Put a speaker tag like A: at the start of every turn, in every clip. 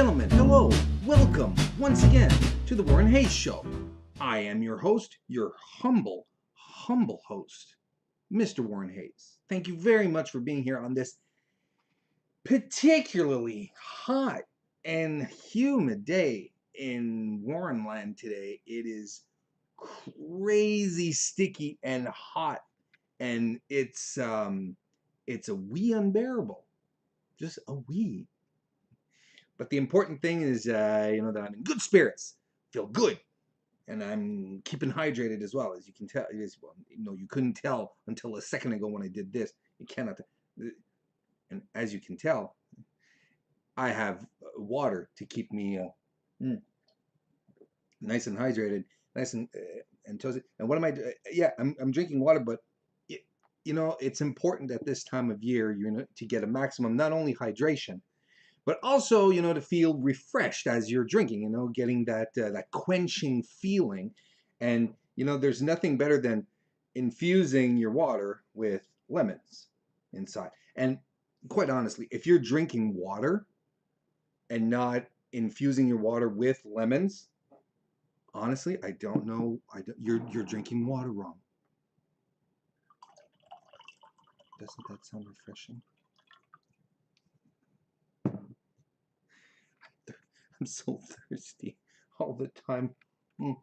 A: gentlemen, hello, welcome once again to the Warren Hayes Show. I am your host, your humble host, Mr. Warren Hayes. Thank you very much for being here on this particularly hot and humid day in Warrenland today. It is crazy sticky and hot, and it's a wee unbearable, just a wee. But the important thing is, that I'm in good spirits, feel good, and I'm keeping hydrated as well. As you can tell, you couldn't tell until a second ago when I did this. You cannot, and as you can tell, I have water to keep me nice and hydrated, nice and toasted. And what am I doing? Yeah, I'm drinking water, but it's important at this time of year, to get a maximum not only hydration, but also, to feel refreshed as you're drinking, getting that quenching feeling. And, there's nothing better than infusing your water with lemons inside. And quite honestly, if you're drinking water and not infusing your water with lemons, honestly, I don't know. You're drinking water wrong. Doesn't that sound refreshing? I'm so thirsty all the time. I'm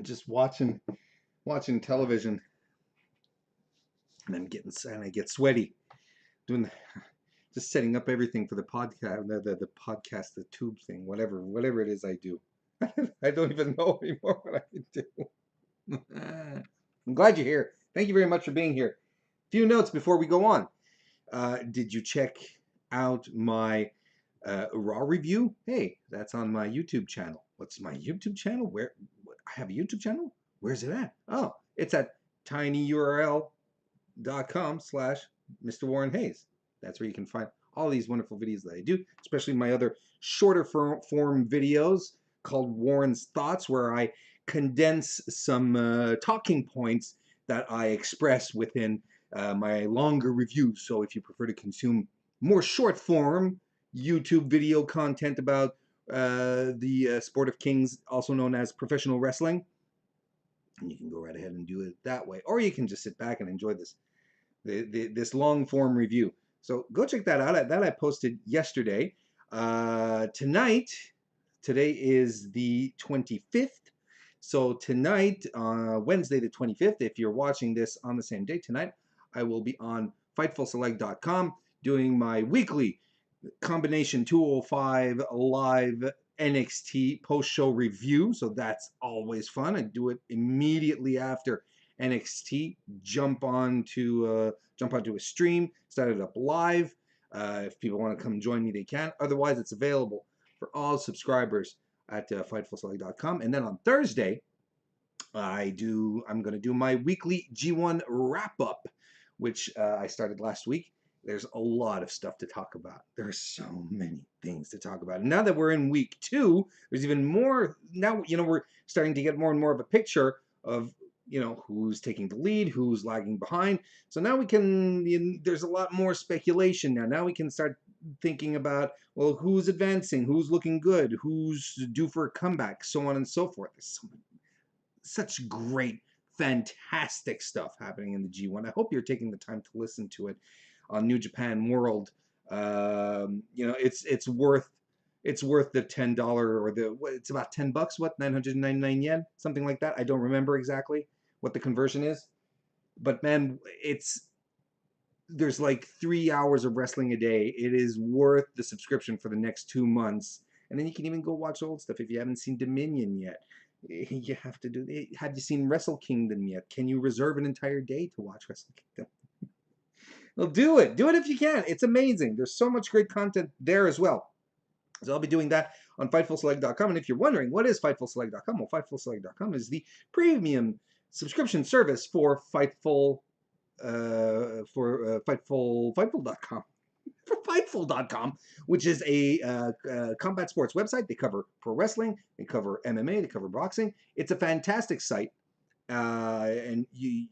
A: just watching television, and I get sweaty just setting up everything for the podcast, the podcast, the tube thing, whatever it is I do. I don't even know anymore what I can do. I'm glad you're here. Thank you very much for being here. A few notes before we go on. Did you check out my Raw review? Hey, that's on my YouTube channel. What's my YouTube channel? I have a YouTube channel? Where's it at? Oh, it's at tinyurl.com/Mr. Warren Hayes. That's where you can find all these wonderful videos that I do, especially my other shorter form videos called Warren's Thoughts, where I condense some talking points that I express within my longer reviews. So if you prefer to consume more short form YouTube video content about the sport of kings, also known as professional wrestling, and you can go right ahead and do it that way, or you can just sit back and enjoy this long form review. So go check that out. That I posted yesterday. Today is the 25th. So tonight, Wednesday the 25th, if you're watching this on the same day tonight, I will be on FightfulSelect.com doing my weekly Combination 205 live NXT post-show review. So that's always fun. I do it immediately after NXT. Jump onto a stream, start it up live. If people want to come join me, they can. Otherwise, it's available for all subscribers at FightfulSelect.com. And then on Thursday, I'm going to do my weekly G1 wrap-up, which I started last week. There's a lot of stuff to talk about. There's so many things to talk about. And now that we're in week 2, there's even more. Now, we're starting to get more and more of a picture of, who's taking the lead, who's lagging behind. So now there's a lot more speculation now. Now we can start thinking about, well, who's advancing, who's looking good, who's due for a comeback, so on and so forth. There's such great, fantastic stuff happening in the G1. I hope you're taking the time to listen to it on New Japan World. It's worth the $10 or it's about $10. What, 999 yen, something like that. I don't remember exactly what the conversion is, but man, there's like 3 hours of wrestling a day. It is worth the subscription for the next 2 months, and then you can even go watch old stuff if you haven't seen Dominion yet. You have to do it. Have you seen Wrestle Kingdom yet? Can you reserve an entire day to watch Wrestle Kingdom? Well, do it if you can. It's amazing. There's so much great content there as well. So I'll be doing that on FightfulSelect.com. And if you're wondering, what is FightfulSelect.com? Well, FightfulSelect.com is the premium subscription service for Fightful, Fightful.com. For Fightful.com, which is a combat sports website. They cover pro wrestling, they cover MMA, they cover boxing. It's a fantastic site, and you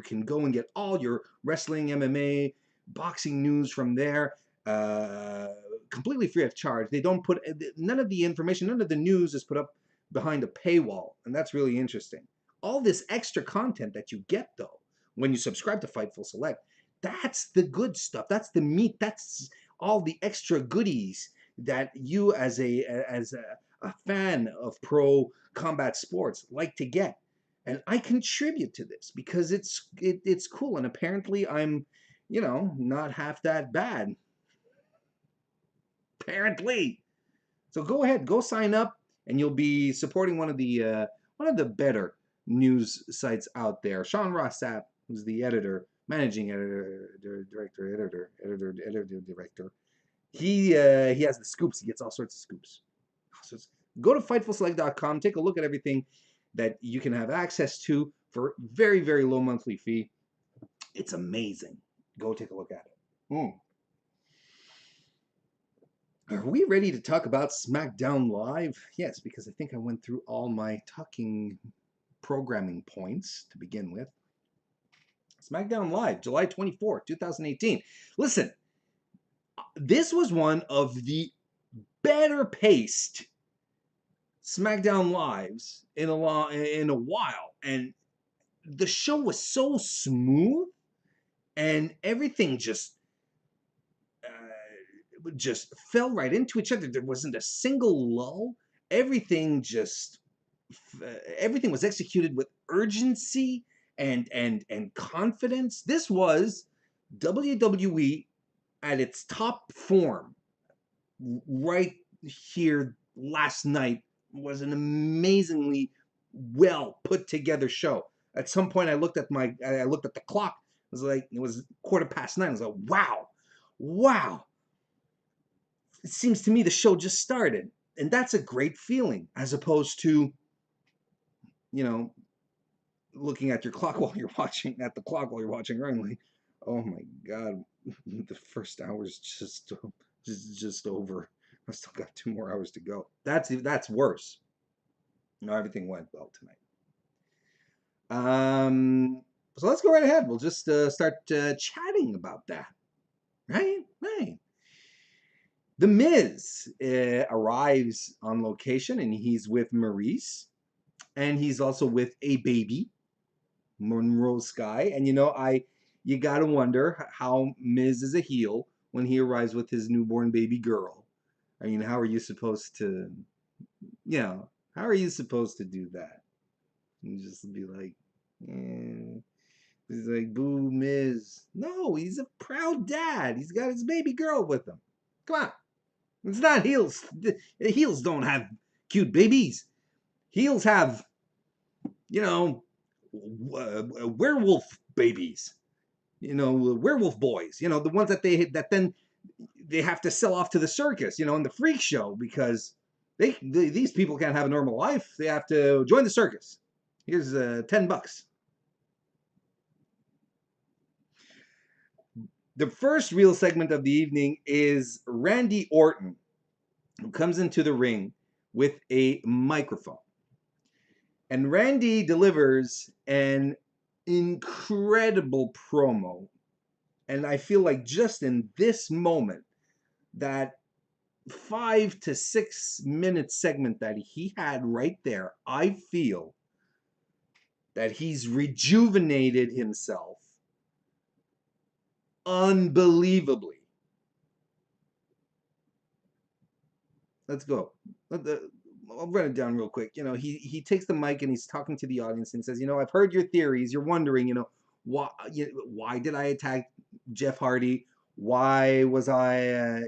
A: can go and get all your wrestling, MMA, boxing news from there. completely free of charge. They don't put none of the information, none of the news is put up behind a paywall, and that's really interesting. All this extra content that you get though when you subscribe to Fightful Select, that's the good stuff. That's the meat. That's all the extra goodies that you as a fan of pro combat sports like to get. And I contribute to this because it's cool, and apparently I'm, not half that bad. Apparently. So go ahead, go sign up, and you'll be supporting one of the better news sites out there. Sean Rossap, who's the editor, managing editor, director. He has the scoops. He gets all sorts of scoops. So go to FightfulSelect.com. Take a look at everything that you can have access to for very, very low monthly fee. It's amazing. Go take a look at it. Are we ready to talk about SmackDown Live? Yes, because I think I went through all my talking programming points to begin with. SmackDown Live, July 24th, 2018. Listen, this was one of the better paced SmackDown Lives in a while, and the show was so smooth, and everything just fell right into each other. There wasn't a single lull. Everything was executed with urgency and confidence. This was WWE at its top form right here last night. Was an amazingly well put together show. At some point I looked at the clock. It was 9:15. I was like, wow. It seems to me the show just started, and that's a great feeling, as opposed to, looking at your clock while you're watching wrongly. Oh my God, the first hour's just over. I still got 2 more hours to go. That's worse. No, everything went well tonight. So let's go right ahead. We'll just start chatting about that. Right. The Miz arrives on location, and he's with Maurice, and he's also with a baby, Monroe Sky. And you gotta wonder how Miz is a heel when he arrives with his newborn baby girl. I mean, how are you supposed to, how are you supposed to do that? And just be like, he's like, boo, Miz. No, he's a proud dad. He's got his baby girl with him. Come on. It's not heels. Heels don't have cute babies. Heels have, werewolf babies. Werewolf boys. The ones that then they have to sell off to the circus. In the freak show, because these people can't have a normal life. They have to join the circus. Here's $10. The first real segment of the evening is Randy Orton, who comes into the ring with a microphone. And Randy delivers an incredible promo. And I feel like just in this moment, that 5 to 6 minute segment that he had right there, I feel that he's rejuvenated himself unbelievably. Let's go. I'll run it down real quick. He takes the mic and he's talking to the audience and says, I've heard your theories. You're wondering, why did I attack Jeff Hardy? Why was I,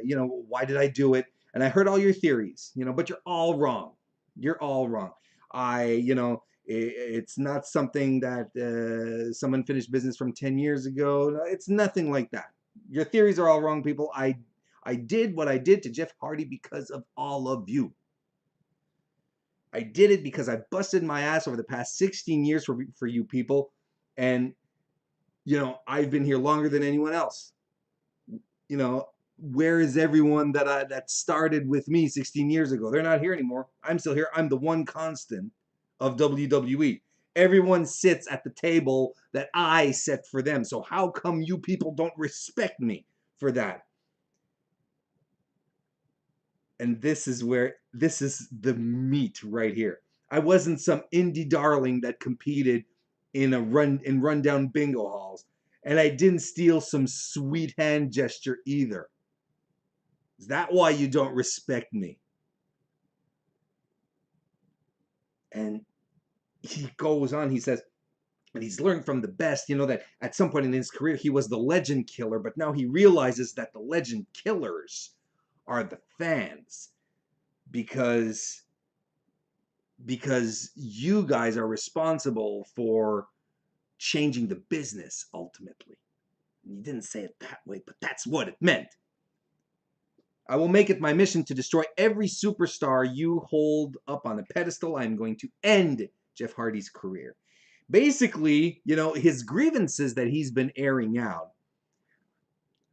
A: why did I do it? And I heard all your theories, but you're all wrong. You're all wrong. It's not something that someone finished business from 10 years ago. It's nothing like that. Your theories are all wrong, people. I did what I did to Jeff Hardy because of all of you. I did it because I busted my ass over the past 16 years for you people. And, I've been here longer than anyone else. Where is everyone that started with me 16 years ago? They're not here anymore. I'm still here. I'm the one constant of WWE. Everyone sits at the table that I set for them. So how come you people don't respect me for that? And this is the meat right here. I wasn't some indie darling that competed in rundown bingo halls, and I didn't steal some sweet hand gesture either. Is that why you don't respect me? And he goes on, he says, and he's learned from the best, that at some point in his career he was the legend killer, but now he realizes that the legend killers are the fans, because you guys are responsible for changing the business ultimately. And he didn't say it that way, but that's what it meant. I will make it my mission to destroy every superstar you hold up on a pedestal. I'm going to end Jeff Hardy's career. Basically, his grievances that he's been airing out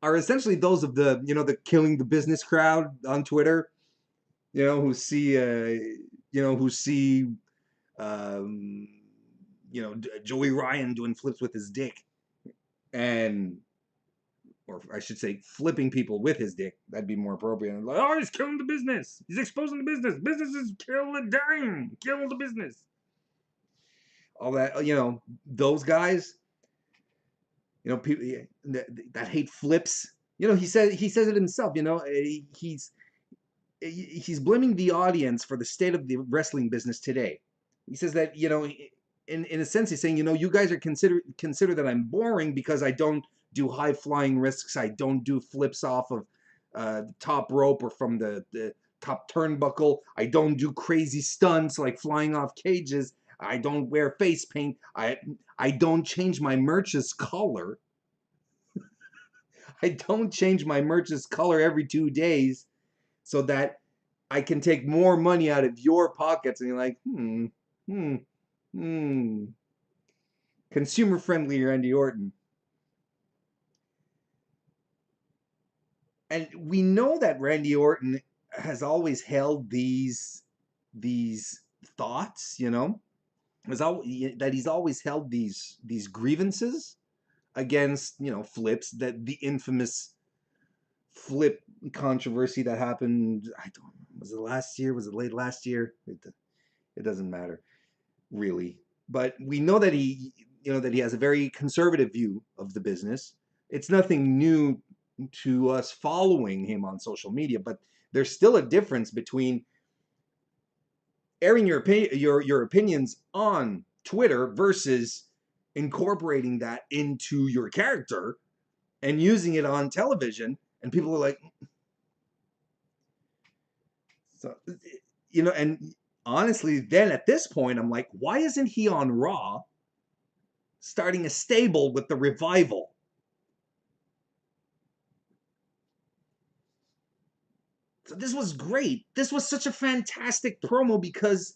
A: are essentially those of the killing the business crowd on Twitter, who see Joey Ryan doing flips with his dick, or I should say, flipping people with his dick. That'd be more appropriate. Like, oh, he's killing the business. He's exposing the business. Businesses kill the dime. Kill the business. All that, those guys, people that hate flips. He says it himself. He's blaming the audience for the state of the wrestling business today. He says that, in a sense, he's saying, you guys are consider that I'm boring because I don't do high flying risks. I don't do flips off of the top rope or from the top turnbuckle. I don't do crazy stunts like flying off cages. I don't wear face paint. I don't change my merch's color. I don't change my merch's color every 2 days so that I can take more money out of your pockets. And you're like, consumer friendly Randy Orton. And we know that Randy Orton has always held these thoughts, that he's always held these grievances against, flips, that the infamous flip controversy that happened, was it last year? Was it late last year? It doesn't matter, really. But we know that he has a very conservative view of the business. It's nothing new to us following him on social media, but there's still a difference between airing your opinions on Twitter versus incorporating that into your character and using it on television. And people are like, so, and honestly, then at this point, I'm like, why isn't he on Raw starting a stable with the Revival? So this was great. This was such a fantastic promo because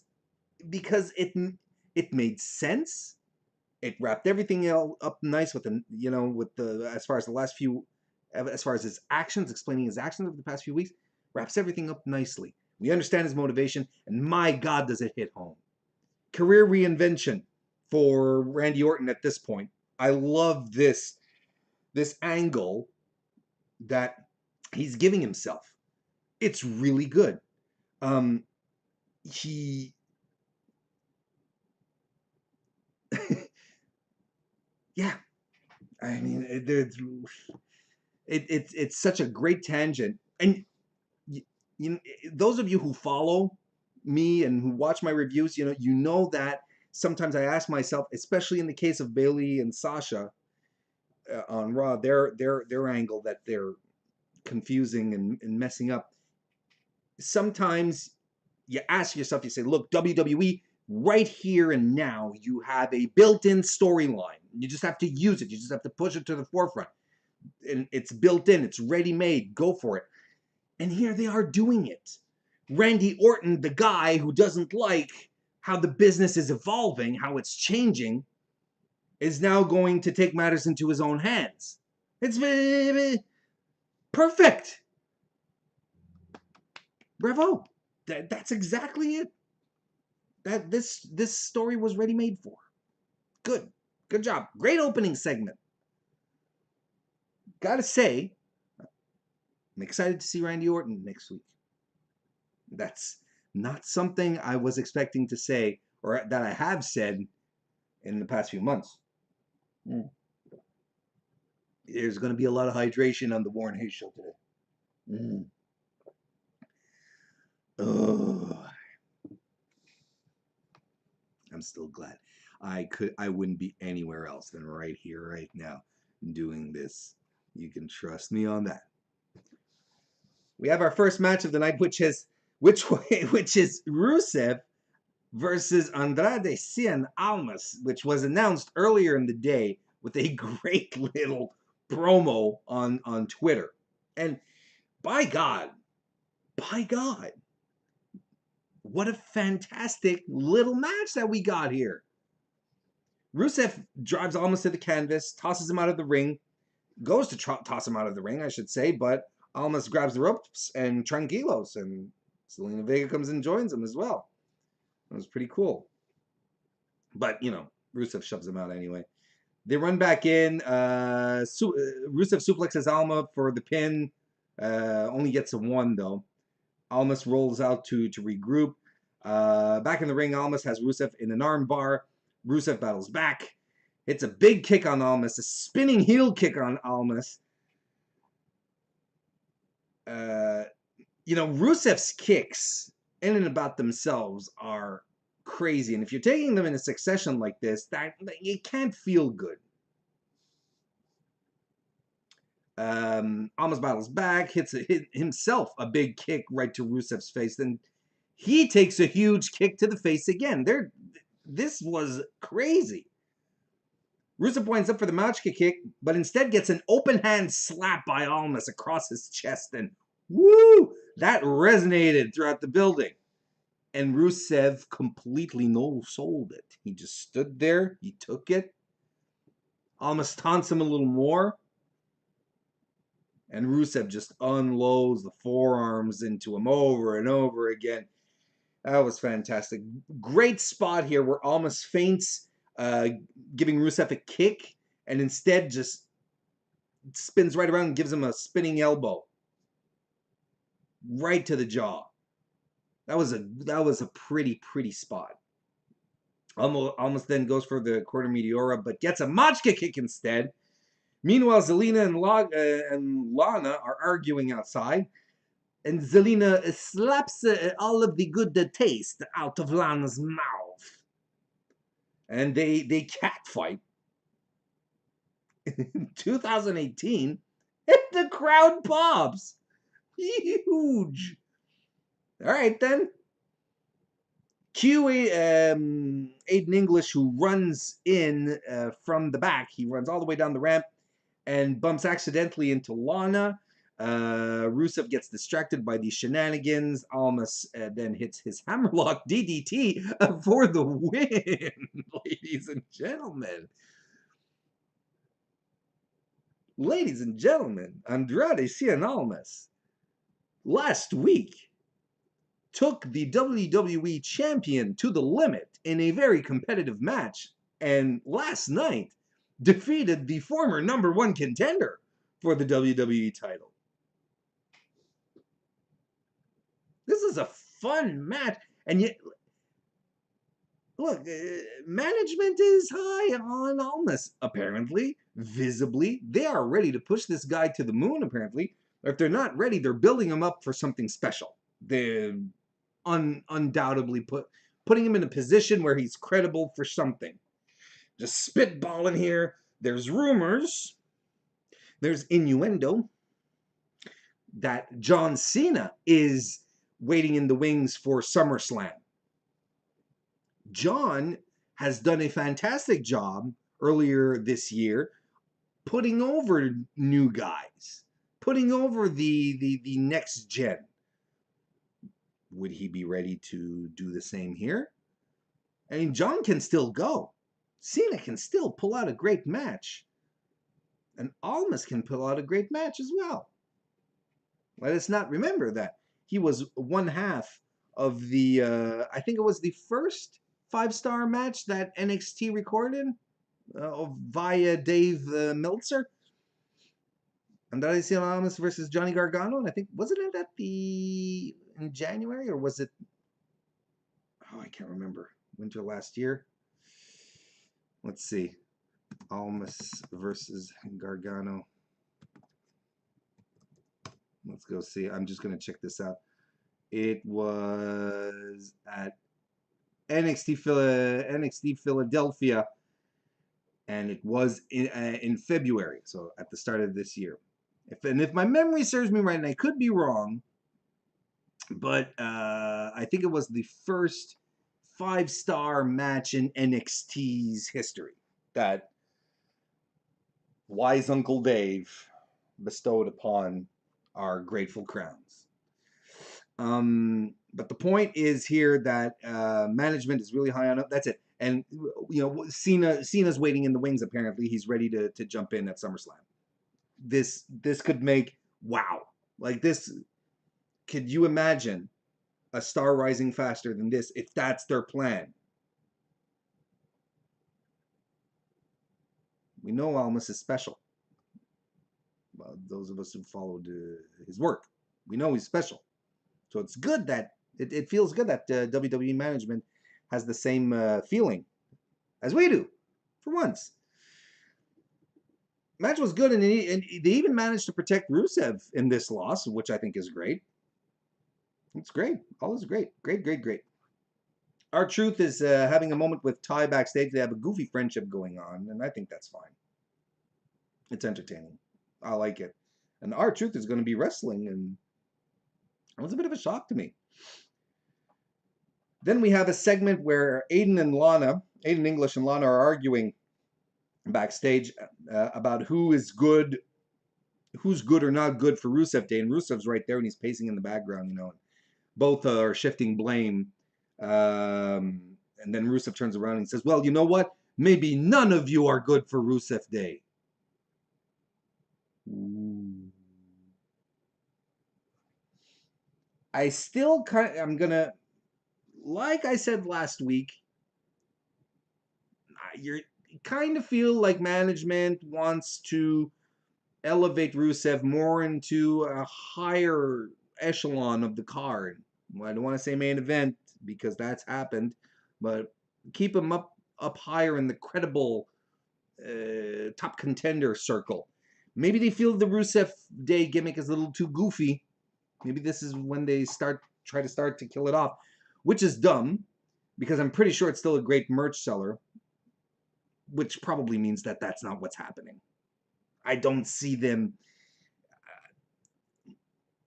A: it made sense. It wrapped everything up nice with as far as his actions, explaining his actions over the past few weeks, wraps everything up nicely. We understand his motivation, and my God, does it hit home. Career reinvention for Randy Orton at this point. I love this angle that he's giving himself. It's really good. He yeah, I mean, it's such a great tangent. And those of you who follow me and who watch my reviews, you know that sometimes I ask myself, especially in the case of Bayley and Sasha on Raw, their angle that they're confusing and messing up. Sometimes you ask yourself, you say, look, WWE, right here and now, you have a built-in storyline. You just have to use it. You just have to push it to the forefront. And it's built in. It's ready-made. Go for it. And here they are doing it. Randy Orton, the guy who doesn't like how the business is evolving, how it's changing, is now going to take matters into his own hands. It's perfect. Bravo. That's exactly it. That this story was ready made for. Good job. Great opening segment. Gotta say, I'm excited to see Randy Orton next week. That's not something I was expecting to say or that I have said in the past few months. Mm. There's going to be a lot of hydration on the Warren Hayes show today. Mm. Oh, I'm still glad. I wouldn't be anywhere else than right here, right now, doing this. You can trust me on that. We have our first match of the night, which is Rusev versus Andrade Cien Almas, which was announced earlier in the day with a great little promo on Twitter. And by God, what a fantastic little match that we got here. Rusev drives Almas to the canvas, tosses him out of the ring, goes to toss him out of the ring, I should say, but Almas grabs the ropes and tranquilos, and Zelina Vega comes and joins him as well. It was pretty cool. But, Rusev shoves him out anyway. They run back in. Rusev suplexes Alma for the pin. Only gets a 1, though. Almas rolls out to regroup. Back in the ring, Almas has Rusev in an arm bar. Rusev battles back. Hits a big kick on Almas. A spinning heel kick on Almas. Rusev's kicks in and about themselves are crazy. And if you're taking them in a succession like this, that it can't feel good. Almas battles back, hits himself a big kick right to Rusev's face. Then he takes a huge kick to the face again. This was crazy. Rusev winds up for the Machka kick, but instead gets an open hand slap by Almas across his chest. And woo! That resonated throughout the building. And Rusev completely no-sold it. He just stood there. He took it. Almas taunts him a little more. And Rusev just unloads the forearms into him over and over again. That was fantastic. Great spot here where Almas feints, giving Rusev a kick, and instead just spins right around and gives him a spinning elbow right to the jaw. That was a pretty spot. Almost then goes for the quarter meteora, but gets a Machka kick instead. Meanwhile, Zelina and Lana are arguing outside, and Zelina slaps all of the good taste out of Lana's mouth. And they catfight. In 2018, and the crowd pops. Huge. All right, then. Cue Aiden English, who runs in from the back. He runs all the way down the ramp and bumps accidentally into Lana. Rusev gets distracted by these shenanigans. Almas then hits his hammerlock DDT for the win, ladies and gentlemen. Ladies and gentlemen, Andrade Cien Almas last week took the WWE champion to the limit in a very competitive match, and last night defeated the former #1 contender for the WWE title. This is a fun match, and yet, look, management is high on Almas, apparently, visibly. They are ready to push this guy to the moon, apparently. Or if they're not ready, they're building him up for something special. They're undoubtedly putting him in a position where he's credible for something. Just spitballing here. There's rumors, there's innuendo that John Cena is waiting in the wings for SummerSlam. John has done a fantastic job earlier this year putting over new guys, putting over the next gen. Would he be ready to do the same here? I mean, John can still go. Cena can still pull out a great match. And Almas can pull out a great match as well. Let us not remember that he was one half of the, I think it was the first 5-star match that NXT recorded via Dave Meltzer. Andrade Cien Almas versus Johnny Gargano. And I think, wasn't it at the in January, or was it? Oh, I can't remember. Winter last year. Let's see. Almas versus Gargano. Let's go see. I'm just gonna check this out. It was at NXT Philadelphia, and it was in February, so at the start of this year. If my memory serves me right, and I could be wrong, but I think it was the first 5-star match in NXT's history that wise Uncle Dave bestowed upon our grateful crowns. But the point is here that management is really high on it. That's it. And you know, Cena's waiting in the wings. Apparently, he's ready to jump in at SummerSlam. This could make wow. Like this, could you imagine a star rising faster than this if that's their plan? We know Almas is special. Well, those of us who followed his work, we know he's special. So it's good that it feels good that WWE management has the same feeling as we do, for once. Match was good, and they even managed to protect Rusev in this loss, which I think is great. It's great. All is great. Great. R-Truth is having a moment with Ty backstage. They have a goofy friendship going on, and I think that's fine. It's entertaining. I like it. And R-Truth is going to be wrestling, and it was a bit of a shock to me. Then we have a segment where Aiden English and Lana are arguing backstage about who's good or not good for Rusev Day. And Rusev's right there, and he's pacing in the background, you know. Both are shifting blame. And then Rusev turns around and says, well, you know what? Maybe none of you are good for Rusev Day. Ooh. I'm gonna, like I said last week, you kind of feel like management wants to elevate Rusev more into a higher echelon of the card. Well, I don't want to say main event because that's happened, but keep him up higher in the credible top contender circle. Maybe they feel the Rusev Day gimmick is a little too goofy. Maybe this is when they try to kill it off, which is dumb because I'm pretty sure it's still a great merch seller, which probably means that that's not what's happening. I don't see them.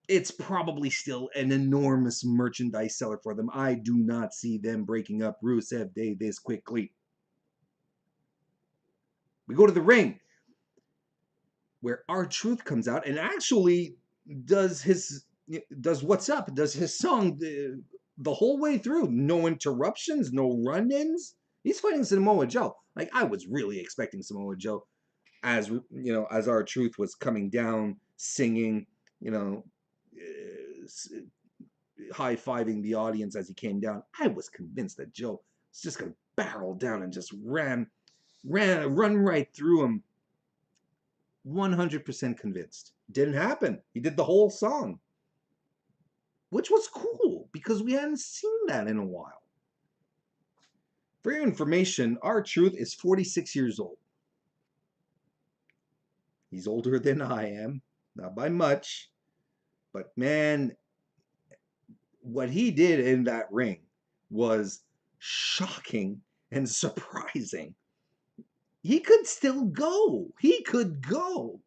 A: It's probably still an enormous merchandise seller for them. I do not see them breaking up Rusev Day this quickly. We go to the ring, where R-Truth comes out and actually does What's Up, does his song the whole way through. No interruptions, no run-ins. He's fighting Samoa Joe. Like, I was really expecting Samoa Joe, as you know, as R-Truth was coming down, singing, you know, high-fiving the audience as he came down. I was convinced that Joe was just going to barrel down and just run right through him. 100% convinced. Didn't happen. He did the whole song, which was cool because we hadn't seen that in a while. For your information, R-Truth is 46 years old. He's older than I am, not by much, but man, what he did in that ring was shocking and surprising. He could still go. He could go.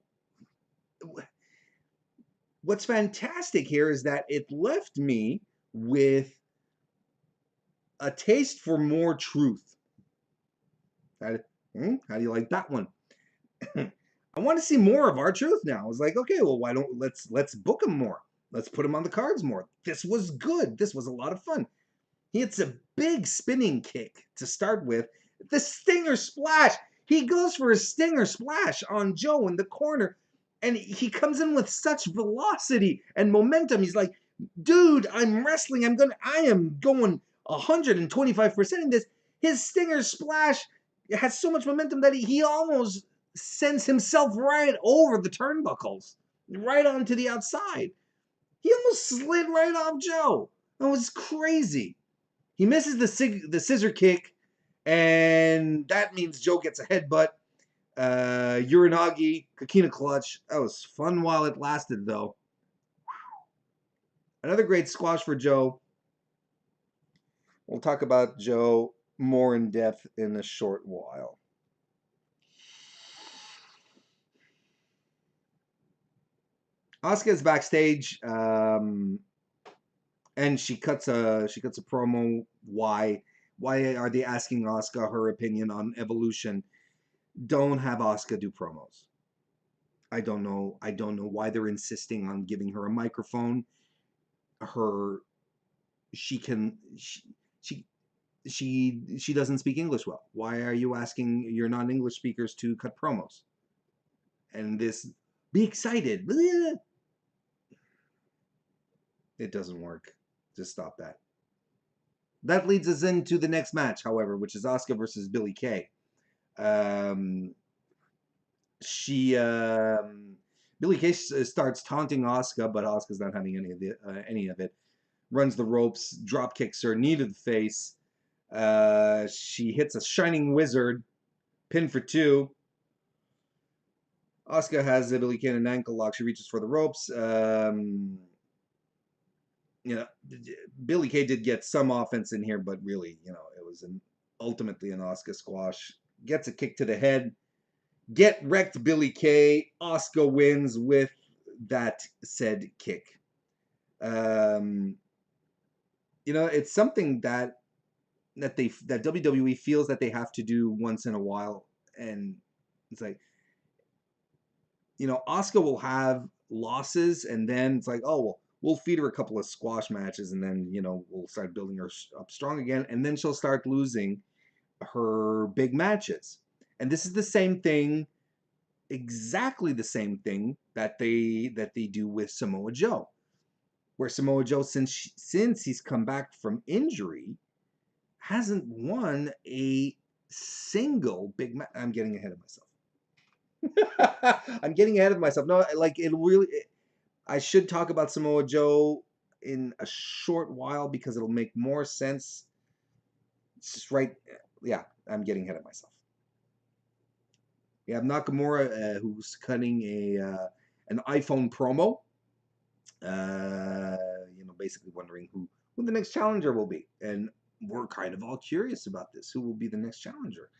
A: What's fantastic here is that it left me with a taste for more truth. How do you like that one? I want to see more of R-Truth now. I was like, okay, well, why don't let's book him more. Let's put him on the cards more. This was good. This was a lot of fun. He hits a big spinning kick to start with. The Stinger Splash. He goes for a Stinger Splash on Joe in the corner, and he comes in with such velocity and momentum. He's like, dude, I'm wrestling. I am going 125% in this. His Stinger Splash has so much momentum that he almost sends himself right over the turnbuckles, right onto the outside. He almost slid right off Joe. That was crazy. He misses the scissor kick, and that means Joe gets a headbutt. Uranagi, Kakina clutch. That was fun while it lasted, though. Another great squash for Joe. We'll talk about Joe more in depth in a short while. Asuka's backstage, and she cuts a promo. Why are they asking Asuka her opinion on Evolution? Don't have Asuka do promos. I don't know why they're insisting on giving her a microphone. She doesn't speak English well. Why are you asking your non-English speakers to cut promos? And this, be excited. It doesn't work. Just stop that. That leads us into the next match, however, which is Asuka versus Billie Kay. Billie Kay starts taunting Asuka, but Asuka's not having any of it. Runs the ropes, drop kicks her, knee to the face. She hits a Shining Wizard, pin for 2. Asuka has Billie Kay in an ankle lock. She reaches for the ropes. Billie Kay did get some offense in here, but really, it was ultimately an Asuka squash. Gets a kick to the head. Get wrecked, Billie Kay. Asuka wins with that said kick. It's something that WWE feels that they have to do once in a while, and it's like, Asuka will have losses, and then it's like, oh well, we'll feed her a couple of squash matches, and then we'll start building her up strong again, and then she'll start losing her big matches. And this is the same thing, exactly the same thing that they do with Samoa Joe, where Samoa Joe, since he's come back from injury, hasn't won a single big match. I'm getting ahead of myself. I'm getting ahead of myself. No, like I should talk about Samoa Joe in a short while because it'll make more sense. It's just right. Yeah, I'm getting ahead of myself. We have Nakamura, who's cutting an iPhone promo. Basically wondering who the next challenger will be, and we're kind of all curious about this. Who will be the next challenger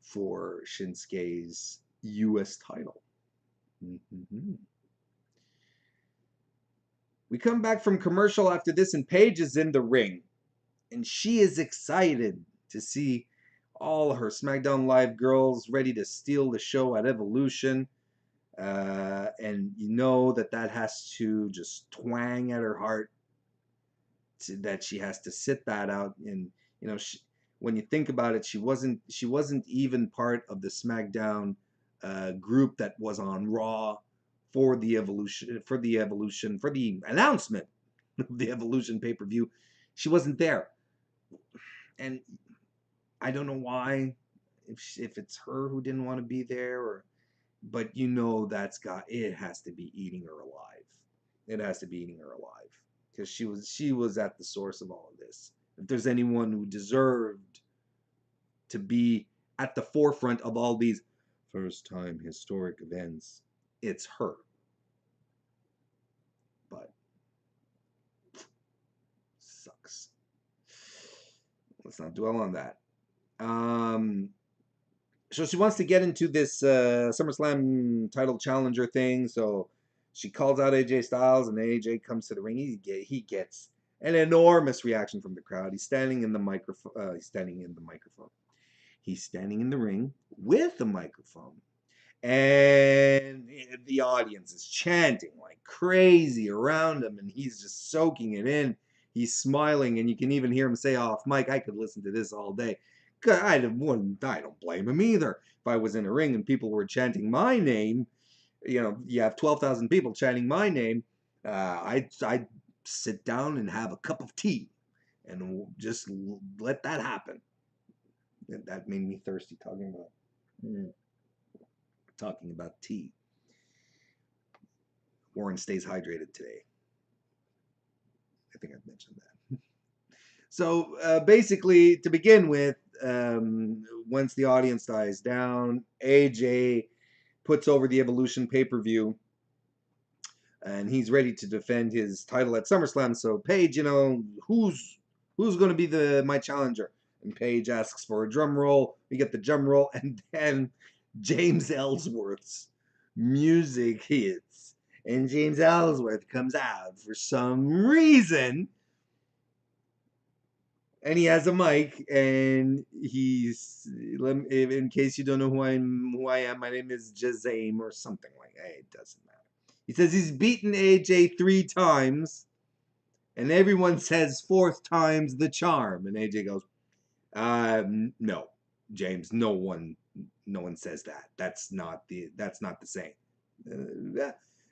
A: for Shinsuke's U.S. title? Mm-hmm. We come back from commercial after this, and Paige is in the ring, and she is excited to see all her SmackDown Live girls ready to steal the show at Evolution. And that has to just twang at her heart that she has to sit that out. And when you think about it, she wasn't even part of the SmackDown group that was on Raw for the announcement of the Evolution pay-per-view. She wasn't there, and I don't know why, if it's her who didn't want to be there, but it has to be eating her alive. It has to be eating her alive, because she was at the source of all of this. If there's anyone who deserved to be at the forefront of all these first-time historic events, it's her. But sucks. Let's not dwell on that. So she wants to get into this SummerSlam title challenger thing. So she calls out AJ Styles, and AJ comes to the ring. He gets an enormous reaction from the crowd. He's standing in the microphone. He's standing in the ring with the microphone, and the audience is chanting like crazy around him, and he's just soaking it in. He's smiling, and you can even hear him say off mic, "I could listen to this all day." I don't blame him either. If I was in a ring and people were chanting my name, you have 12,000 people chanting my name, I'd sit down and have a cup of tea and just let that happen. And that made me thirsty talking about tea. Warren stays hydrated today. I think I've mentioned that. So basically, to begin with, once the audience dies down, AJ puts over the Evolution pay-per-view, and he's ready to defend his title at SummerSlam. So Paige, who's going to be my challenger? And Paige asks for a drum roll. We get the drum roll, and then James Ellsworth's music hits, and James Ellsworth comes out for some reason, and he has a mic, and he's, in case you don't know who I am, my name is Jazame or something like that. It doesn't matter. He says he's beaten AJ 3 times, and everyone says 4th time's the charm. And AJ goes, no, James, no one says that. That's not the saying.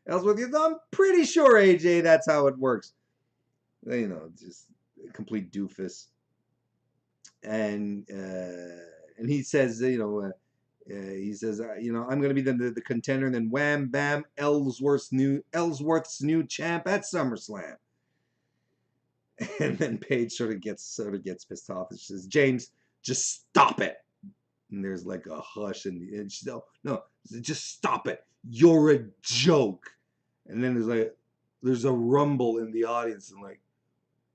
A: Ellsworth, I'm pretty sure, AJ, that's how it works. Just a complete doofus. And he says, he says, I'm going to be the contender, and then wham, bam, Ellsworth's new champ at SummerSlam. And then Paige sort of gets pissed off, and she says, James, just stop it. And there's like a hush, and she says, no, just stop it. You're a joke. And then there's a rumble in the audience, and like,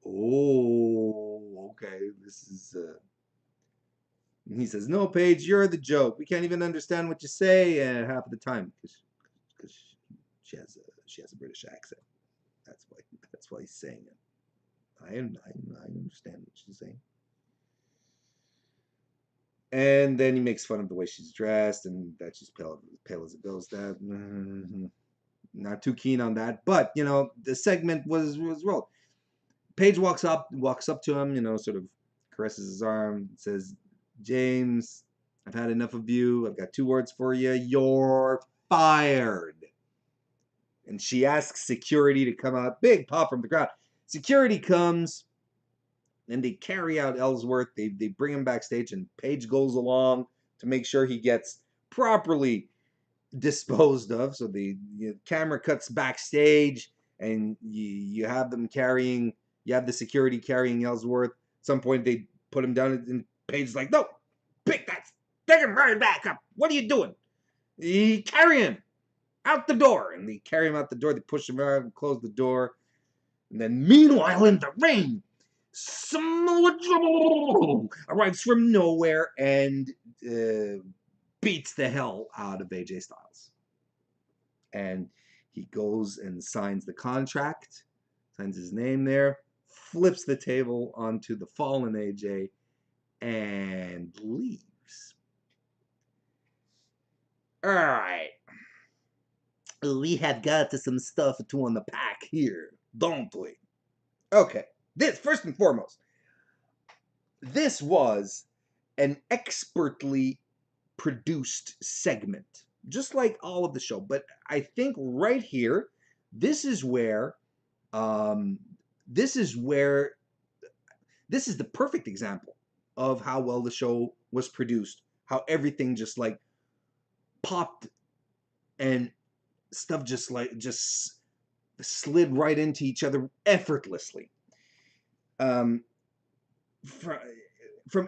A: oh, okay, this is. And he says, no, Paige, you're the joke. We can't even understand what you say half of the time because she has a British accent. That's why he's saying it. I understand what she's saying. And then he makes fun of the way she's dressed and that she's pale as a ghost. That not too keen on that, but the segment was rolled. Paige walks up to him, sort of caresses his arm, says, James, I've had enough of you. I've got 2 words for you. You're fired. And she asks security to come out. Big pop from the crowd. Security comes, and they carry out Ellsworth. They bring him backstage, and Paige goes along to make sure he gets properly disposed of. So the camera cuts backstage, and you have them carrying. You have the security carrying Ellsworth. At some point, they put him down, and Paige's like, no, take him right back up. What are you doing? You carry him out the door. And they carry him out the door. They push him out and close the door. And then meanwhile, in the ring, Samoa Joe arrives from nowhere and beats the hell out of AJ Styles. And he goes and signs the contract, signs his name there, flips the table onto the fallen AJ, and leaves. All right. We have got some stuff to unpack here, don't we? Okay. This, first and foremost, this was an expertly produced segment, just like all of the show. But I think right here, this is the perfect example of how well the show was produced, how everything just like popped and stuff just slid right into each other effortlessly. From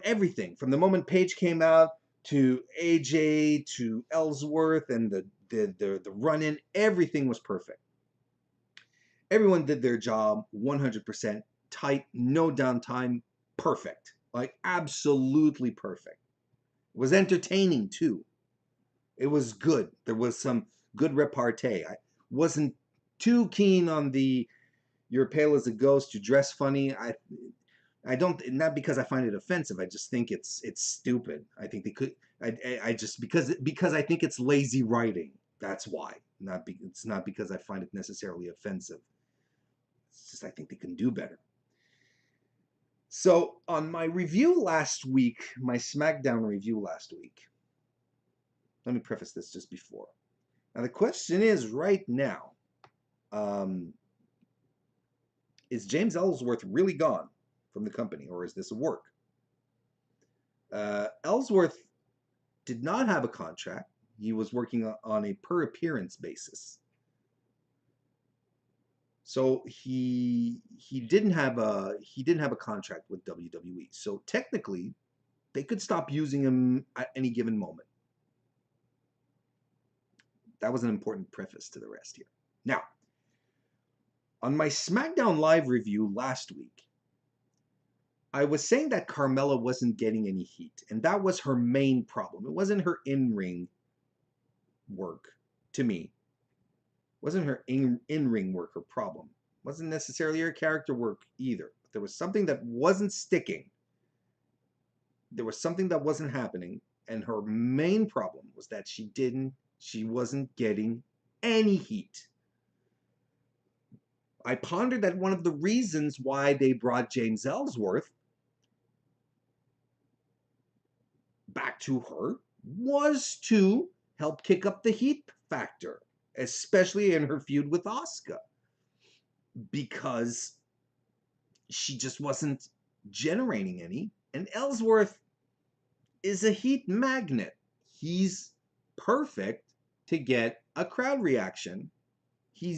A: everything, from the moment Paige came out to AJ to Ellsworth and the run-in, everything was perfect. Everyone did their job 100%, tight, no downtime, perfect. Like absolutely perfect. It was entertaining too. It was good. There was some good repartee. I wasn't too keen on the "you're pale as a ghost, you dress funny." I don't, not because I find it offensive. I just think it's stupid. I think they could. I just because I think it's lazy writing. That's why. It's not because I find it necessarily offensive. It's just I think they can do better. So on my review last week, my SmackDown review last week. Let me preface this just before. Now the question is right now, is James Ellsworth really gone from the company, or is this a work? Ellsworth did not have a contract. He was working on a per appearance basis. So he didn't have a contract with WWE. So technically, they could stop using him at any given moment. That was an important preface to the rest here. Now, on my SmackDown Live review last week, I was saying that Carmella wasn't getting any heat, and that was her main problem. It wasn't her in-ring work, to me. It wasn't her in-ring work her problem. It wasn't necessarily her character work either. But there was something that wasn't sticking. There was something that wasn't happening, and her main problem was that she wasn't getting any heat. I pondered that one of the reasons why they brought James Ellsworth back to her was to help kick up the heat factor, especially in her feud with Asuka, because she just wasn't generating any. And Ellsworth is a heat magnet. He's perfect to get a crowd reaction. He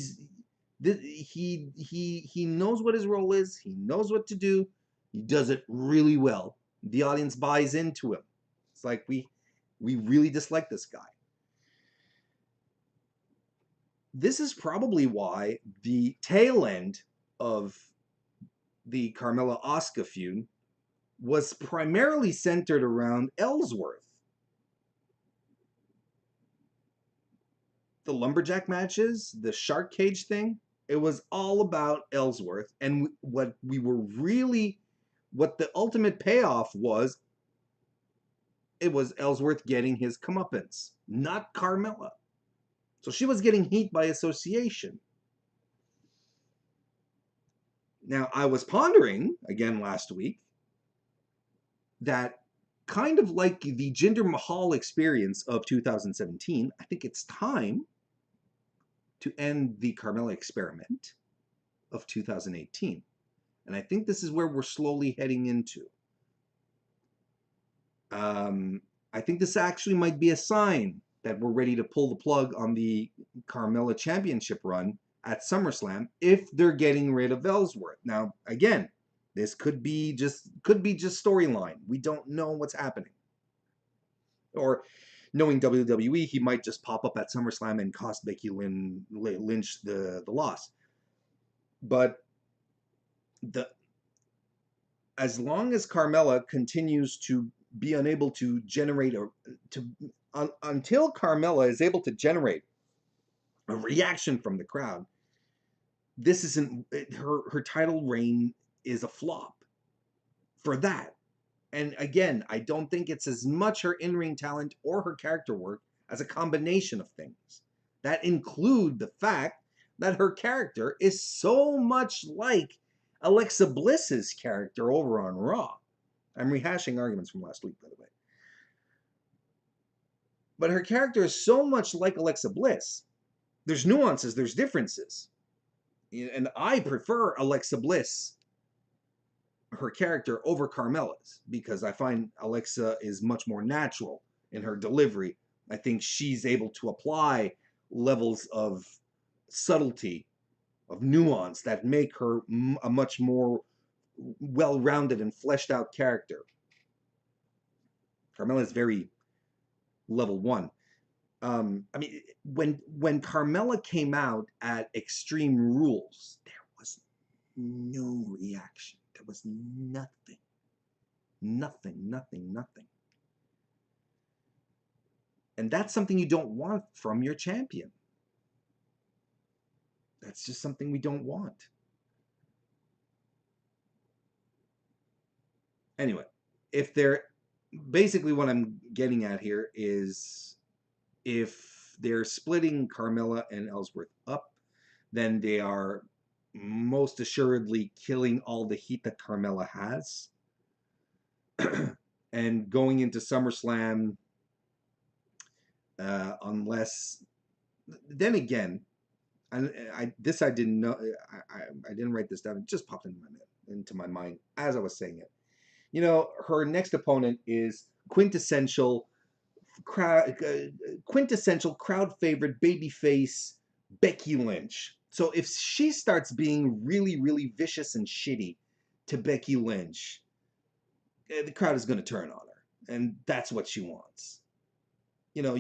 A: knows what his role is. He knows what to do. He does it really well. The audience buys into him. It's like we really dislike this guy. This is probably why the tail end of the Carmella Asuka feud was primarily centered around Ellsworth. The lumberjack matches, the shark cage thing, it was all about Ellsworth. And what the ultimate payoff was, it was Ellsworth getting his comeuppance, not Carmella. So she was getting heat by association. Now, I was pondering, again last week, that kind of like the Jinder Mahal experience of 2017, I think it's time to end the Carmella experiment of 2018. And I think this is where we're slowly heading into. I think this actually might be a sign that we're ready to pull the plug on the Carmella Championship run at SummerSlam if they're getting rid of Ellsworth. Now, again, this could be just storyline. We don't know what's happening. Or knowing WWE, he might just pop up at SummerSlam and cost Becky Lynch the loss. But as long as Carmella continues to be unable to generate until Carmella is able to generate a reaction from the crowd, this isn't her title reign is a flop for that. And again, I don't think it's as much her in-ring talent or her character work as a combination of things that include the fact that her character is so much like Alexa Bliss's character over on Raw. I'm rehashing arguments from last week, by the way. But her character is so much like Alexa Bliss. There's nuances, there's differences. And I prefer Alexa Bliss, her character, over Carmella's, because I find Alexa is much more natural in her delivery. I think she's able to apply levels of subtlety, of nuance, that make her a much more well-rounded and fleshed out character. Carmella is very level one. I mean, when Carmella came out at Extreme Rules, there was no reaction. There was nothing. Nothing. And that's something you don't want from your champion. That's just something we don't want. Anyway, basically what I'm getting at here is, if they're splitting Carmella and Ellsworth up, then they are most assuredly killing all the heat that Carmella has. And going into SummerSlam, unless, then again, I didn't know. I didn't write this down. It just popped into my mind as I was saying it. You know, her next opponent is quintessential crowd favorite babyface Becky Lynch. So if she starts being really, really vicious and shitty to Becky Lynch, the crowd is going to turn on her. And that's what she wants. You know,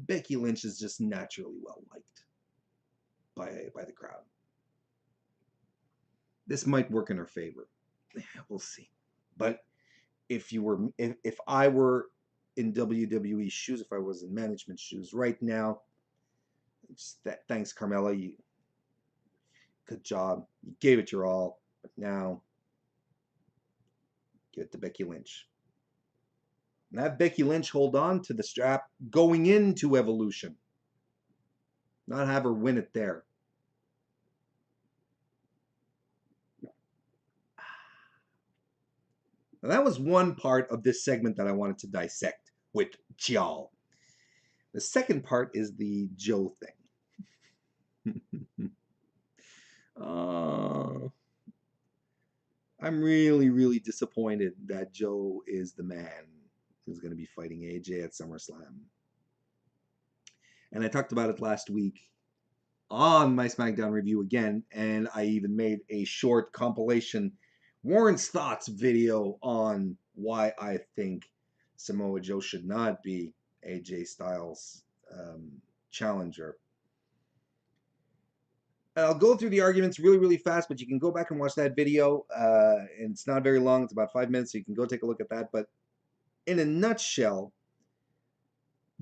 A: Becky Lynch is just naturally well liked by the crowd. This might work in her favor. We'll see. But if I were in WWE shoes, if I was in management shoes right now, thanks Carmella, good job. You gave it your all, but now give it to Becky Lynch. And have Becky Lynch hold on to the strap going into Evolution. Not have her win it there. Now that was one part of this segment that I wanted to dissect with y'all. The second part is the Joe thing. I'm really, really disappointed that Joe is the man who's going to be fighting AJ at SummerSlam. And I talked about it last week on my SmackDown review again, and I even made a short compilation Warren's Thoughts video on why I think Samoa Joe should not be AJ Styles' challenger. I'll go through the arguments really, really fast, but you can go back and watch that video. And it's not very long. It's about 5 minutes, so you can go take a look at that. But in a nutshell,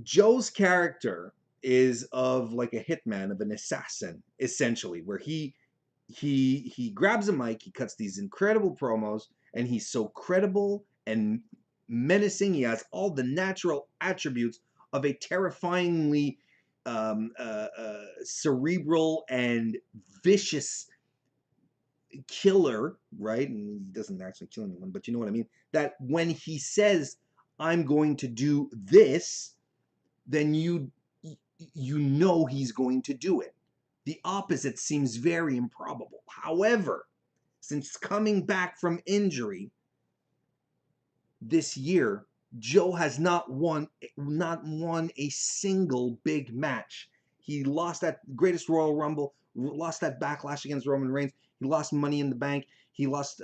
A: Joe's character is of like a hitman, of an assassin, essentially, where he grabs a mic, he cuts these incredible promos, and he's so credible and menacing. He has all the natural attributes of a terrifyingly cerebral and vicious killer, right? And he doesn't actually kill anyone, but you know what I mean? That when he says, I'm going to do this, then you know he's going to do it. The opposite seems very improbable. However, since coming back from injury this year, Joe has not won a single big match. He lost that Greatest Royal Rumble, lost that Backlash against Roman Reigns. He lost Money in the Bank. He lost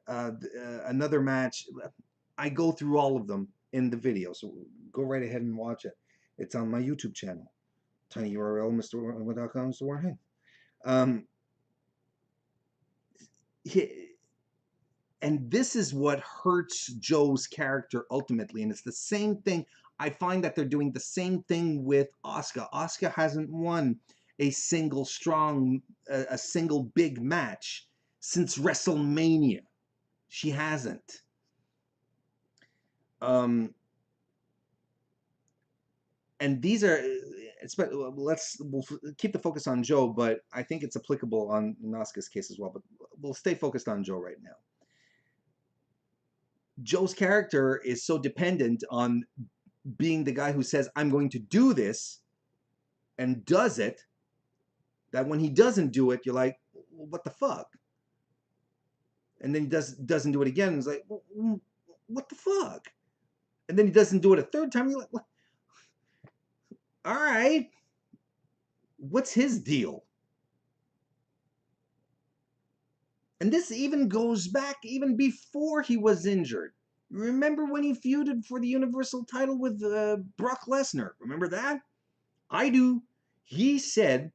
A: another match. I go through all of them in the video, so go right ahead and watch it. It's on my YouTube channel. Tiny URL, Mr. Warren. And this is what hurts Joe's character ultimately. And it's the same thing. I find that they're doing the same thing with Asuka. Asuka hasn't won a single big match since WrestleMania. She hasn't. And these are, we'll keep the focus on Joe, but I think it's applicable on Asuka's case as well. But we'll stay focused on Joe right now. Joe's character is so dependent on being the guy who says, I'm going to do this, and does it, that when he doesn't do it, you're like, well, what the fuck? And then he doesn't do it again, and it's like, well, what the fuck? And then he doesn't do it a third time, you're like, what? All right, what's his deal? And this even goes back even before he was injured. Remember when he feuded for the Universal title with Brock Lesnar? Remember that? I do. He said,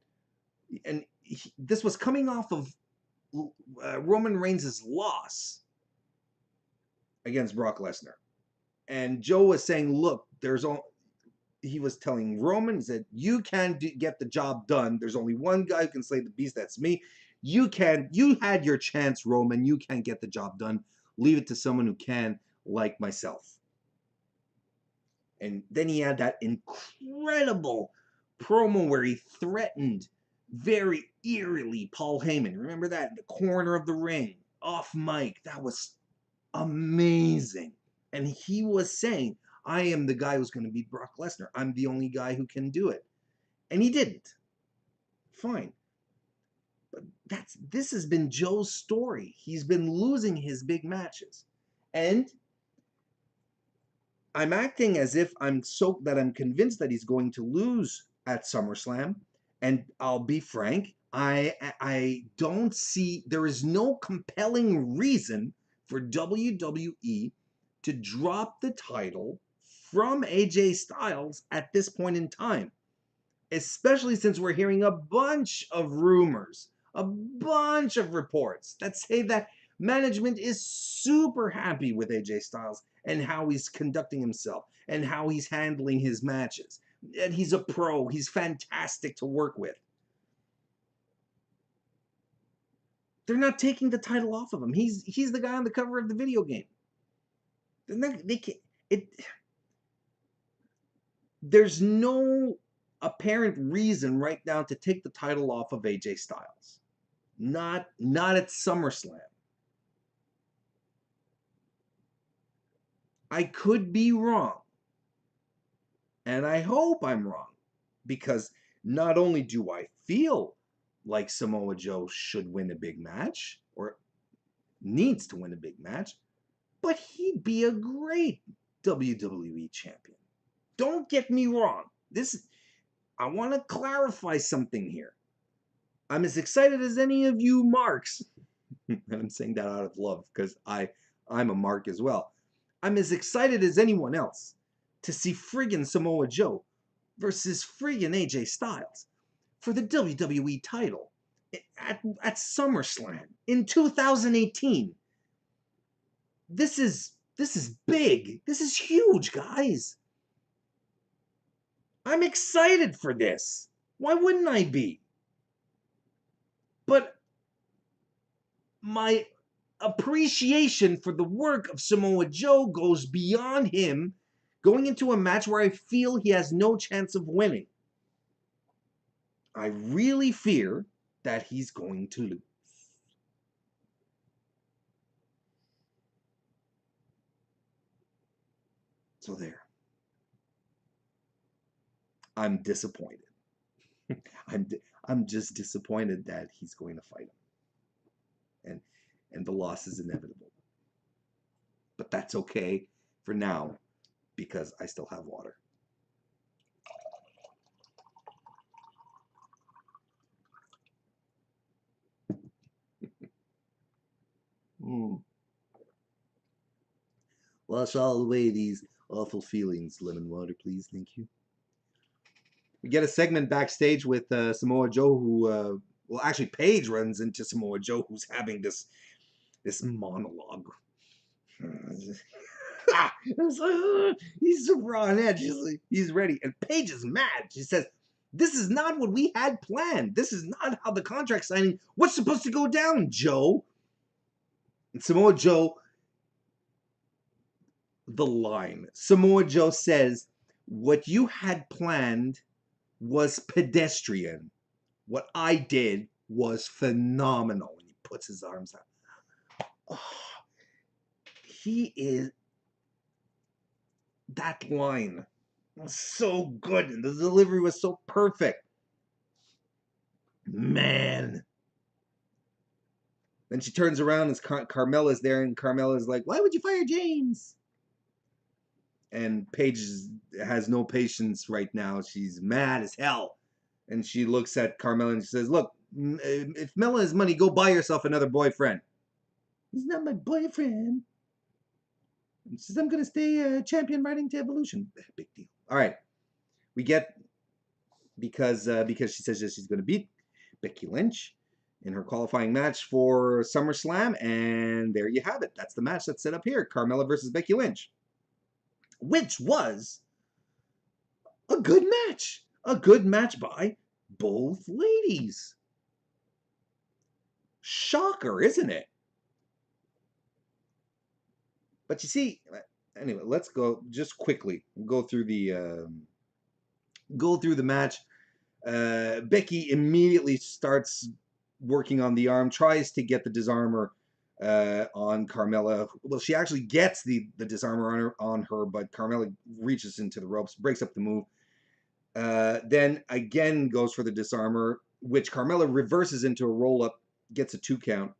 A: and this was coming off of Roman Reigns' loss against Brock Lesnar. And Joe was saying, look, he was telling Roman, he said, you can't get the job done. There's only one guy who can slay the beast, that's me. You had your chance, Roman. You can't get the job done. Leave it to someone who can, like myself. And then he had that incredible promo where he threatened very eerily Paul Heyman. Remember that? In the corner of the ring, off mic. That was amazing. And he was saying, I am the guy who's going to beat Brock Lesnar. I'm the only guy who can do it. And he didn't. Fine. But this has been Joe's story. He's been losing his big matches. And I'm acting as if I'm convinced that he's going to lose at SummerSlam. And I'll be frank, I don't see, there is no compelling reason for WWE to drop the title from AJ Styles at this point in time, especially since we're hearing a bunch of rumors, a bunch of reports that say that management is super happy with AJ Styles and how he's conducting himself and how he's handling his matches. And he's a pro. He's fantastic to work with. They're not taking the title off of him. He's the guy on the cover of the video game. They can't, there's no apparent reason right now to take the title off of AJ Styles. Not at SummerSlam. I could be wrong. And I hope I'm wrong. Because not only do I feel like Samoa Joe should win a big match, or needs to win a big match, but he'd be a great WWE champion. Don't get me wrong. I want to clarify something here. I'm as excited as any of you marks, and I'm saying that out of love because I'm a mark as well. I'm as excited as anyone else to see friggin' Samoa Joe versus friggin' AJ Styles for the WWE title at SummerSlam in 2018. This is big. This is huge, guys. I'm excited for this. Why wouldn't I be? But my appreciation for the work of Samoa Joe goes beyond him going into a match where I feel he has no chance of winning. I really fear that he's going to lose. So there. I'm disappointed. I'm just disappointed that he's going to fight him. And the loss is inevitable. But that's okay for now because I still have water. Wash all away these awful feelings. Lemon water, please. Thank you. We get a segment backstage with Samoa Joe, who, well, actually, Paige runs into Samoa Joe, who's having this monologue. He's super on edge. He's ready. And Paige is mad. She says, "This is not what we had planned. This is not how the contract signing was supposed to go down, Joe." And Samoa Joe, the line. Samoa Joe says, "What you had planned was pedestrian. What I did was phenomenal." And he puts his arms out. Oh, he is... That line was so good, and the delivery was so perfect. Man. Then she turns around and Carmella's there, and Carmella's like, "Why would you fire James?" And Paige has no patience right now. She's mad as hell. And she looks at Carmella and she says, "Look, if Mella has money, go buy yourself another boyfriend." "He's not my boyfriend." And she says, "I'm going to stay champion riding to Evolution." Big deal. All right. We get, because she says that she's going to beat Becky Lynch in her qualifying match for SummerSlam. And there you have it. That's the match that's set up here. Carmella versus Becky Lynch. Which was a good match. A good match by both ladies. Shocker, isn't it? But you see, anyway, let's go just quickly go through the match. Becky immediately starts working on the arm, tries to get the disarmor on Carmella. Well, she actually gets the disarmor on her, but Carmella reaches into the ropes, breaks up the move. Then again goes for the disarmor, which Carmella reverses into a roll-up, gets a 2 count.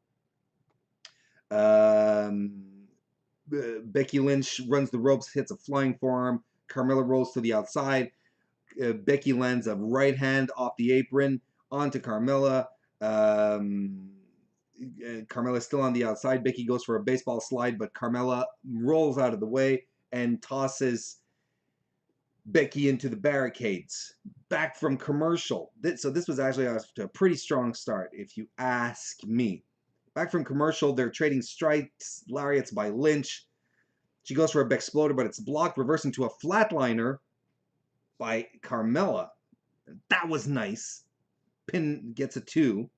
A: Becky Lynch runs the ropes, hits a flying forearm. Carmella rolls to the outside. Becky lands a right hand off the apron onto Carmella. Carmella's still on the outside. Becky goes for a baseball slide, but Carmella rolls out of the way and tosses Becky into the barricades. Back from commercial. So this was actually a pretty strong start, if you ask me. Back from commercial, they're trading strikes, lariats by Lynch. She goes for a Bexploder, but it's blocked, reversing to a flatliner by Carmella. That was nice. Pin gets a 2.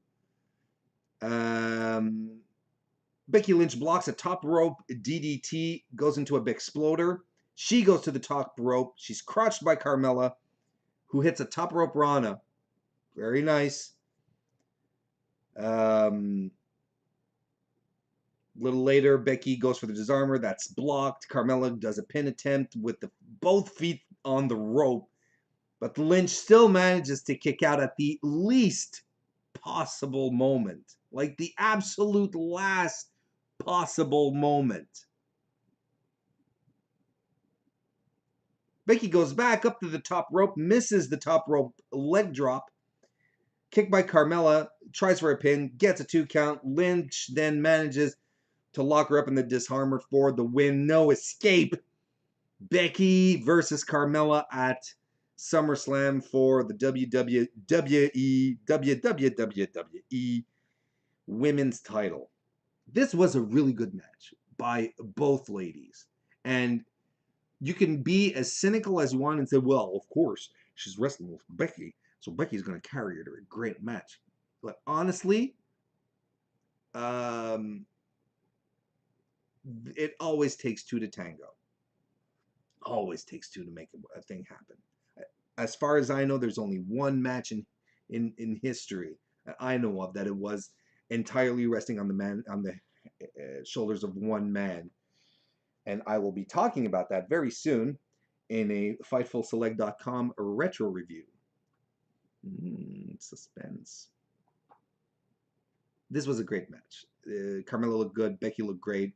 A: Becky Lynch blocks a top rope DDT, goes into a Bexploder. She goes to the top rope. She's crotched by Carmella, who hits a top rope Rana. Very nice. Little later, Becky goes for the disarmer. That's blocked. Carmella does a pin attempt with both feet on the rope. But Lynch still manages to kick out at the least possible moment. Like the absolute last possible moment. Becky goes back up to the top rope, misses the top rope leg drop. Kick by Carmella, tries for a pin, gets a 2 count. Lynch then manages to lock her up in the disarmer for the win. No escape. Becky versus Carmella at SummerSlam for the WWE Women's title. This was a really good match by both ladies. And you can be as cynical as you want and say, well, of course, she's wrestling with Becky, so Becky's going to carry her to a great match. But honestly, it always takes 2 to tango. Always takes 2 to make a thing happen. As far as I know, there's only one match in history that I know of that it was entirely resting on the shoulders of one man. And I will be talking about that very soon in a FightfulSelect.com retro review. Suspense. This was a great match. Carmella looked good. Becky looked great.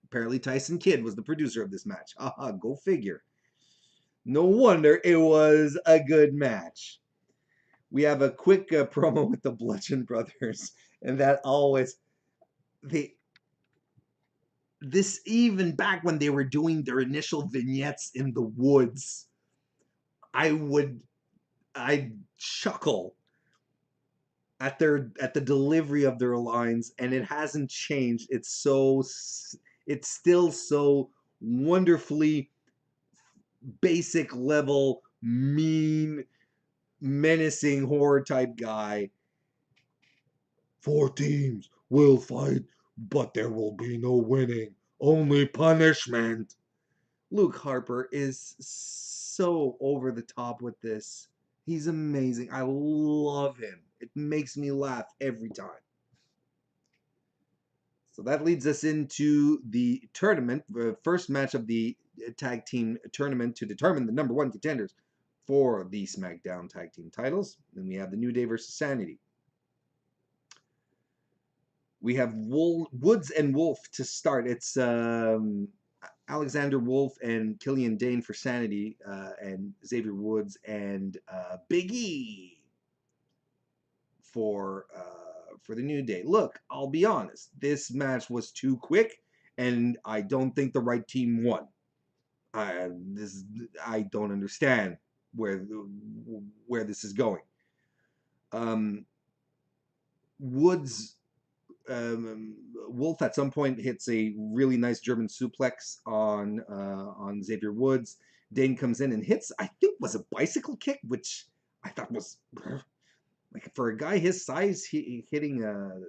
A: Apparently Tyson Kidd was the producer of this match. Aha, go figure. No wonder it was a good match. We have a quick promo with the Bludgeon Brothers. And that always... This even back when they were doing their initial vignettes in the woods, I'd chuckle at the delivery of their lines, and it hasn't changed. It's still so wonderfully basic level, mean, menacing horror type guy. 4 teams will fight, but there will be no winning, only punishment. Luke Harper is so over the top with this. He's amazing. I love him. It makes me laugh every time. So that leads us into the tournament, the first match of the tag team tournament to determine the number 1 contenders for the SmackDown tag team titles. Then we have the New Day versus Sanity. We have Woods and Wolf to start. It's Alexander Wolf and Killian Dane for Sanity, and Xavier Woods and Big E for the New Day. Look, I'll be honest. This match was too quick, and I don't think the right team won. I don't understand where this is going. Woods. Wolf at some point hits a really nice German suplex on Xavier Woods. Dane comes in and hits, I think was a bicycle kick, which I thought was, like, for a guy his size, hitting a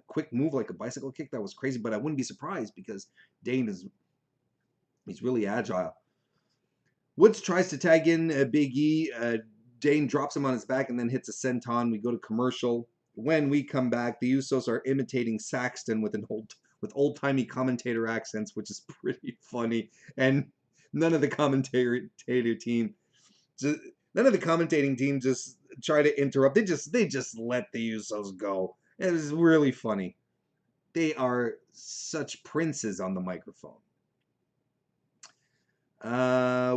A: quick move like a bicycle kick, that was crazy. But I wouldn't be surprised because Dane he's really agile. Woods tries to tag in Big E. Dane drops him on his back and then hits a senton. We go to commercial. When we come back, the Usos are imitating Saxton with old-timey commentator accents, which is pretty funny. And none of the commentating team just try to interrupt. They just let the Usos go. It was really funny. They are such princes on the microphone.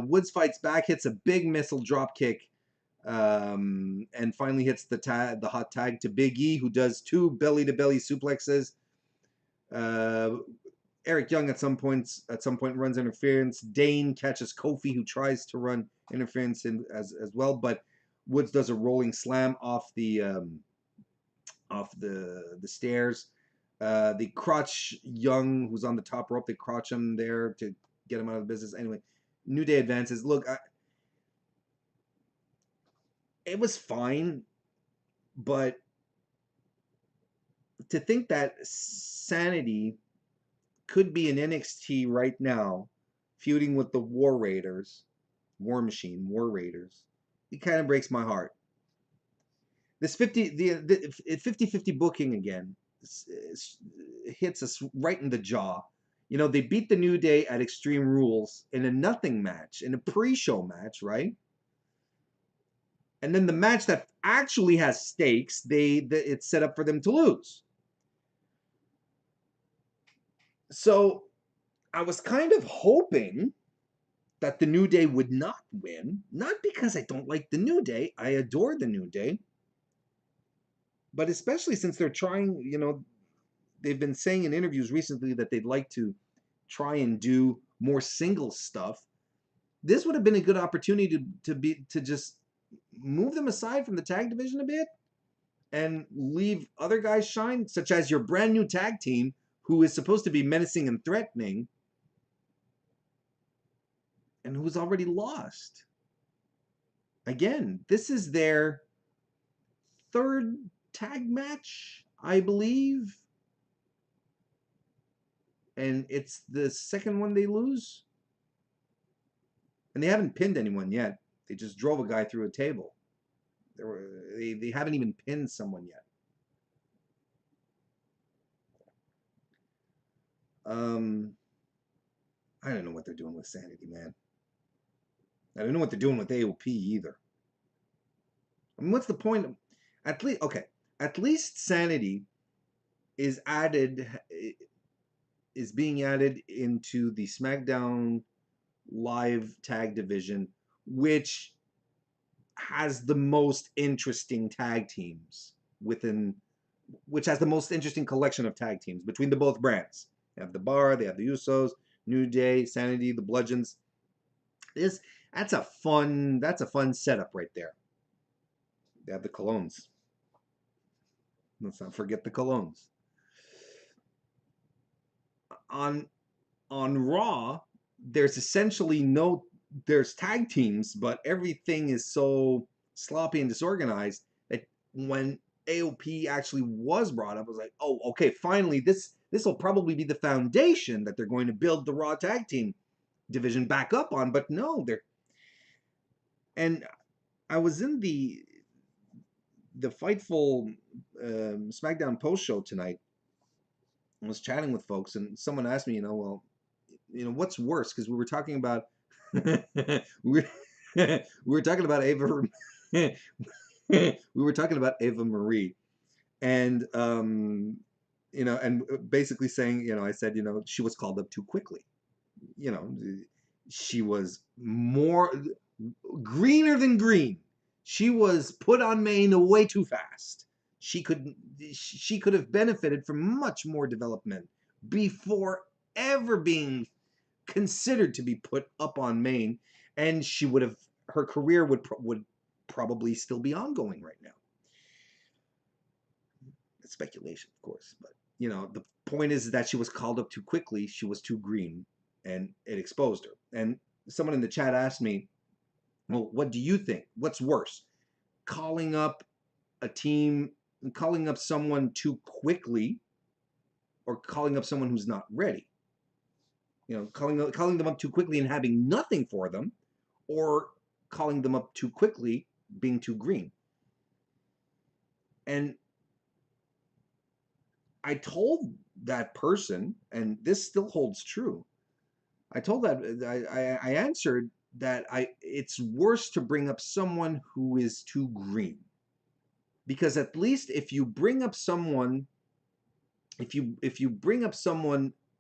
A: Woods fights back, hits a big missile drop kick, and finally hits the hot tag to Big E, who does 2 belly-to-belly suplexes. Eric Young at some point runs interference. Dane catches Kofi, who tries to run interference as well, but Woods does a rolling slam off the stairs. They crotch Young, who's on the top rope. They crotch him there to get him out of the business. Anyway, New Day advances. Look, it was fine, but to think that Sanity could be in NXT right now, feuding with the War Raiders, War Raiders, it kind of breaks my heart. This 50-50 booking again hits us right in the jaw. You know, they beat the New Day at Extreme Rules in a nothing match, in a pre-show match, right? And then the match that actually has stakes, it's set up for them to lose. So I was kind of hoping that the New Day would not win, not because I don't like the New Day. I adore the New Day. But especially since they're trying, you know, they've been saying in interviews recently that they'd like to try and do more single stuff. This would have been a good opportunity to just move them aside from the tag division a bit and leave other guys shine, such as your brand new tag team, who is supposed to be menacing and threatening, and who's already lost. Again, this is their 3rd tag match, I believe. And it's the 2nd one they lose. And they haven't pinned anyone yet. They just drove a guy through a table. They haven't even pinned someone yet. I don't know what they're doing with Sanity, man. I don't know what they're doing with AOP either. I mean, what's the point of, at least Sanity is being added into the SmackDown Live tag division, which has the most interesting tag teams which has the most interesting collection of tag teams between the both brands. They have the Bar, they have the Usos, New Day, Sanity, the Bludgeons. That's a fun setup right there. They have the Colognes. Let's not forget the Colognes. On Raw, there's essentially there's tag teams, but everything is so sloppy and disorganized that when AOP actually was brought up, I was like, oh, okay, finally, this will probably be the foundation that they're going to build the Raw tag team division back up on, but no, and I was in the Fightful SmackDown post show tonight. I was chatting with folks, and someone asked me, what's worse? Because we were talking about we were talking about Ava we were talking about Ava Marie, and and basically saying, I said, she was called up too quickly. She was more greener than green. She was put on main way too fast. She could have benefited from much more development before ever being considered to be put up on main, and her career would probably still be ongoing right now. It's speculation, of course, but the point is that she was called up too quickly. She was too green, and it exposed her. And someone in the chat asked me, well, what do you think? What's worse? Calling up someone too quickly, or calling up someone who's not ready? Calling them up too quickly and having nothing for them, or calling them up too quickly, being too green. And I told that person, and this still holds true, I answered that it's worse to bring up someone who is too green. Because at least if you bring up someone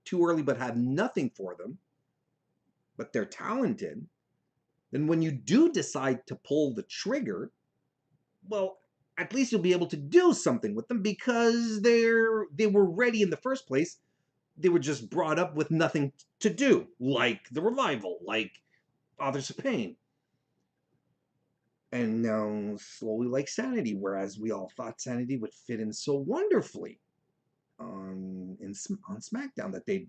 A: too early but have nothing for them, but they're talented, then when you do decide to pull the trigger, well, at least you'll be able to do something with them because they were ready in the first place. They were just brought up with nothing to do, like the Revival, like Authors of Pain. And now slowly like Sanity, whereas we all thought Sanity would fit in so wonderfully on SmackDown that they'd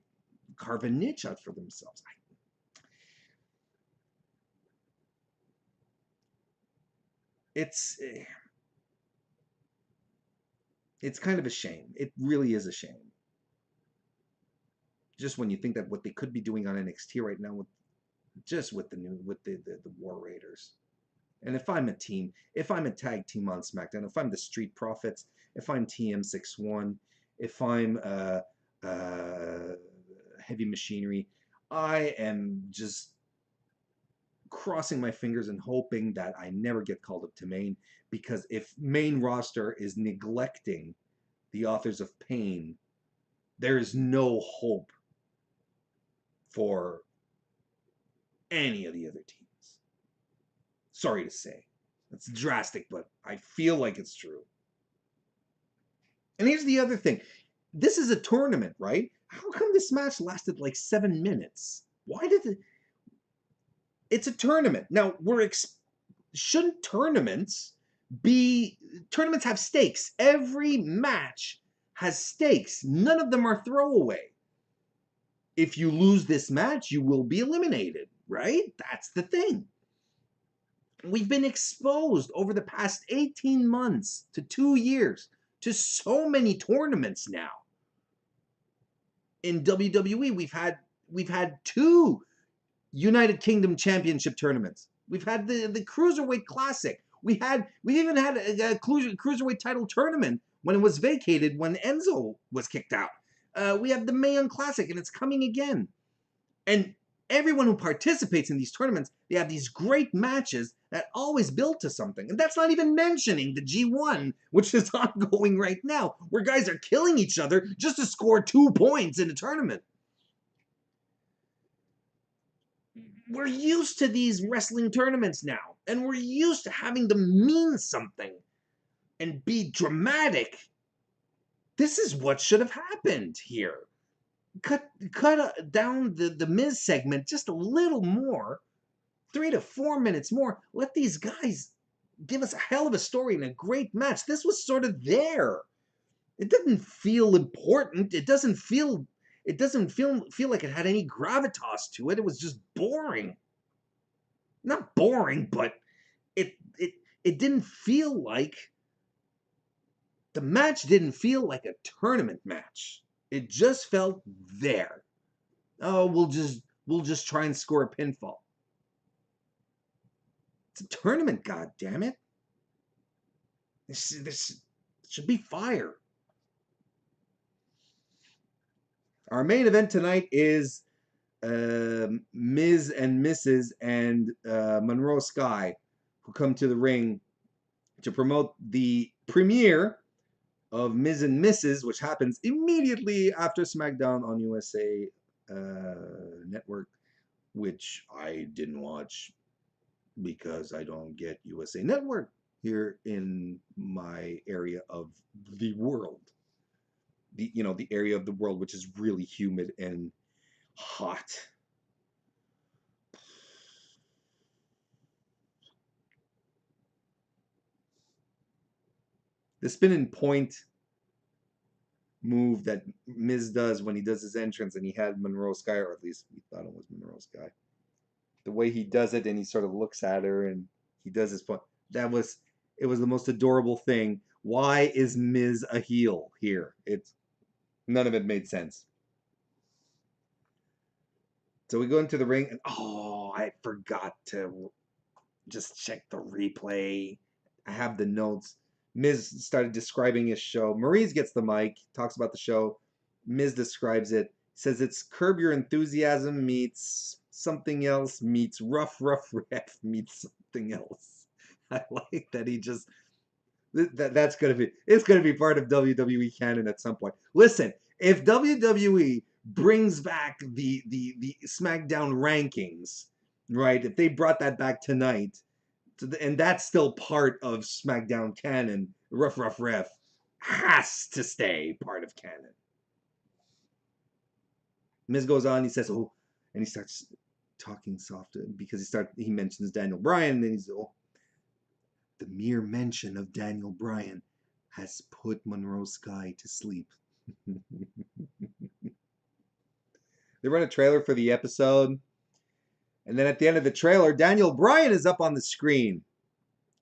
A: carve a niche out for themselves. It's kind of a shame. It really is a shame. Just when you think that what they could be doing on NXT right now with the War Raiders. And if I'm a team, if I'm a tag team on SmackDown, if I'm the Street Profits, if I'm TM61, if I'm Heavy Machinery, I am just crossing my fingers and hoping that I never get called up to main, because if main roster is neglecting the Authors of Pain, there is no hope for any of the other teams. Sorry to say. It's drastic, but I feel like it's true. And here's the other thing. This is a tournament, right? How come this match lasted like 7 minutes? Why did it... It's a tournament. Now, shouldn't tournaments have stakes? Every match has stakes. None of them are throwaway. If you lose this match, you will be eliminated, right? That's the thing. We've been exposed over the past 18 months to 2 years to so many tournaments now. In WWE, we've had 2 United Kingdom Championship tournaments. We've had the Cruiserweight Classic. We even had a Cruiserweight title tournament when it was vacated when Enzo was kicked out. We have the Mae Young Classic, and it's coming again. And everyone who participates in these tournaments, they have these great matches that always build to something. And that's not even mentioning the G1, which is ongoing right now, where guys are killing each other just to score 2 points in a tournament. We're used to these wrestling tournaments now, and we're used to having them mean something and be dramatic. This is what should have happened here. Cut down the Miz segment just a little more, 3 to 4 minutes more. Let these guys give us a hell of a story and a great match. This was sort of there. It didn't feel important. It doesn't feel like it had any gravitas to it. It was just boring. Not boring, but it didn't feel like, the match didn't feel like a tournament match. It just felt there. Oh, we'll just try and score a pinfall. It's a tournament, god damn it. This should be fire. Our main event tonight is Miz and Mrs. and Monroe Sky, who come to the ring to promote the premiere of Miz and Mrs., which happens immediately after SmackDown on USA Network, which I didn't watch because I don't get USA Network here in my area of the world. The area of the world which is really humid and hot. The spin and point move that Miz does when he does his entrance, and he had Monroe Sky, or at least we thought it was Monroe Sky. The way he does it, and he sort of looks at her, and he does his point. It was the most adorable thing. Why is Miz a heel here? None of it made sense. So we go into the ring, and I forgot to just check the replay. I have the notes. Miz started describing his show. Maurice gets the mic, talks about the show. Miz describes it. Says it's Curb Your Enthusiasm meets something else meets Rough Ref meets something else. I like that he just... It's gonna be part of WWE canon at some point. Listen, if WWE brings back the SmackDown rankings, right? If they brought that back tonight, and that's still part of SmackDown canon, Rough Rough Ref has to stay part of canon. Miz goes on, he says, oh, and he starts talking soft because he mentions Daniel Bryan, and then he's, oh, the mere mention of Daniel Bryan has put Monroe Sky to sleep. They run a trailer for the episode, and then at the end of the trailer, Daniel Bryan is up on the screen,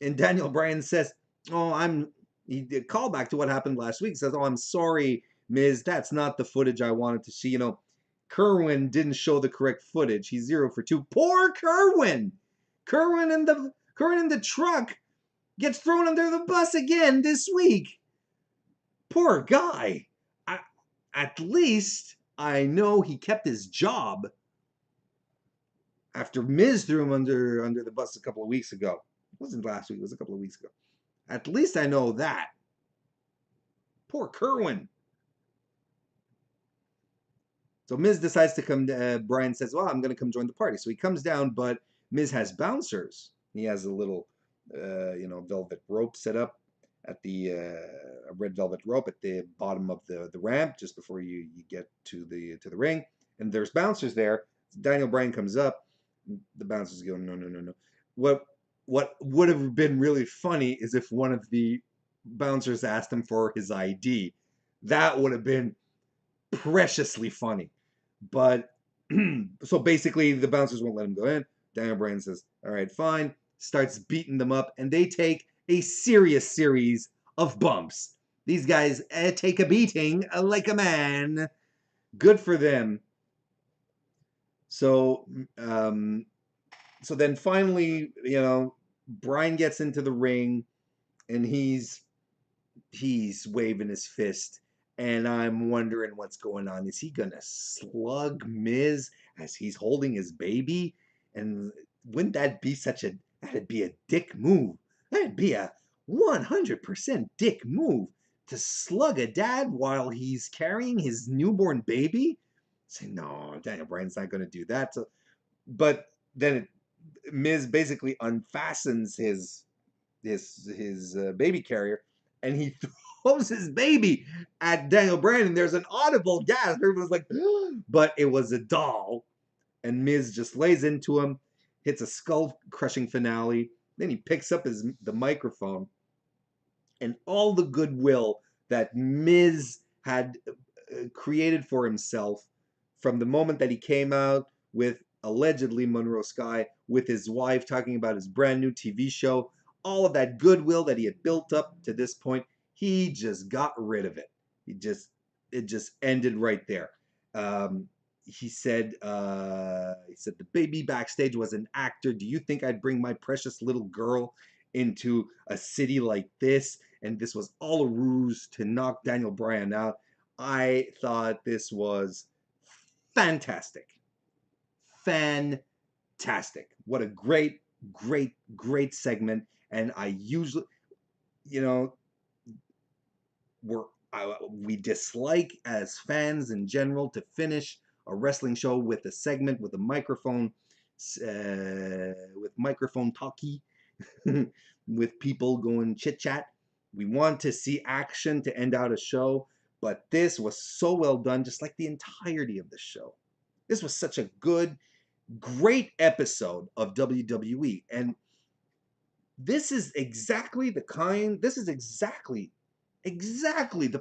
A: and Daniel Bryan says, oh, he did call back to what happened last week, says, oh, I'm sorry, Miz, that's not the footage I wanted to see. Kerwin didn't show the correct footage. He's 0 for 2. Poor Kerwin! Kerwin in the truck gets thrown under the bus again this week. Poor guy. At least I know he kept his job after Miz threw him under the bus a couple of weeks ago. It wasn't last week, it was a couple of weeks ago. At least I know that. Poor Kerwin. So Miz decides to come. Bryan says, well, I'm going to come join the party. So he comes down, but Miz has bouncers. He has a little, velvet rope set up at the a red velvet rope at the bottom of the ramp just before you get to the ring. And there's bouncers there. Daniel Bryan comes up. The bouncers go, no. What would have been really funny is if one of the bouncers asked him for his ID. That would have been preciously funny. But so basically the bouncers won't let him go in. Daniel Bryan says, all right, fine. Starts beating them up, and they take a serious series of bumps. These guys take a beating like a man. Good for them. So then finally, Bryan gets into the ring, and he's waving his fist, and I'm wondering what's going on. Is he gonna slug Miz as he's holding his baby? And wouldn't that be that'd be a dick move? That'd be a 100% dick move to slug a dad while he's carrying his newborn baby. Say, no, Daniel Bryan's not gonna do that. So, but then Miz basically unfastens his baby carrier, and he throws his baby at Daniel Bryan, and there's an audible gasp. Everyone's like, but it was a doll. And Miz just lays into him, hits a skull-crushing finale. Then he picks up the microphone, and all the goodwill that Miz had created for himself from the moment that he came out with allegedly Monroe Sky, with his wife talking about his brand new TV show, all of that goodwill that he had built up to this point, he just got rid of it. It just ended right there. He said the baby backstage was an actor. Do you think I'd bring my precious little girl into a city like this? And this was all a ruse to knock Daniel Bryan out. I thought this was fantastic. Fantastic. What a great segment. And I usually, we dislike as fans in general to finish a wrestling show with a segment with a microphone, with microphone talkie, with people going chit chat. We want to see action to end out a show, but this was so well done, just like the entirety of the show. This was such a great episode of WWE, and this is exactly the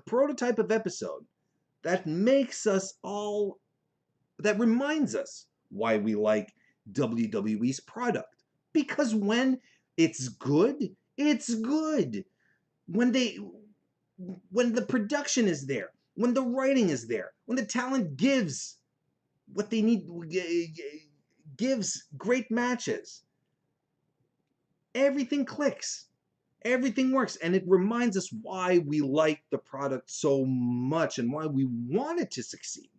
A: prototype of episode that reminds us why we like WWE's product. Because when it's good, it's good. When the production is there, when the writing is there, when the talent gives what they need, gives great matches, everything clicks. Everything works, and it reminds us why we like the product so much and why we want it to succeed.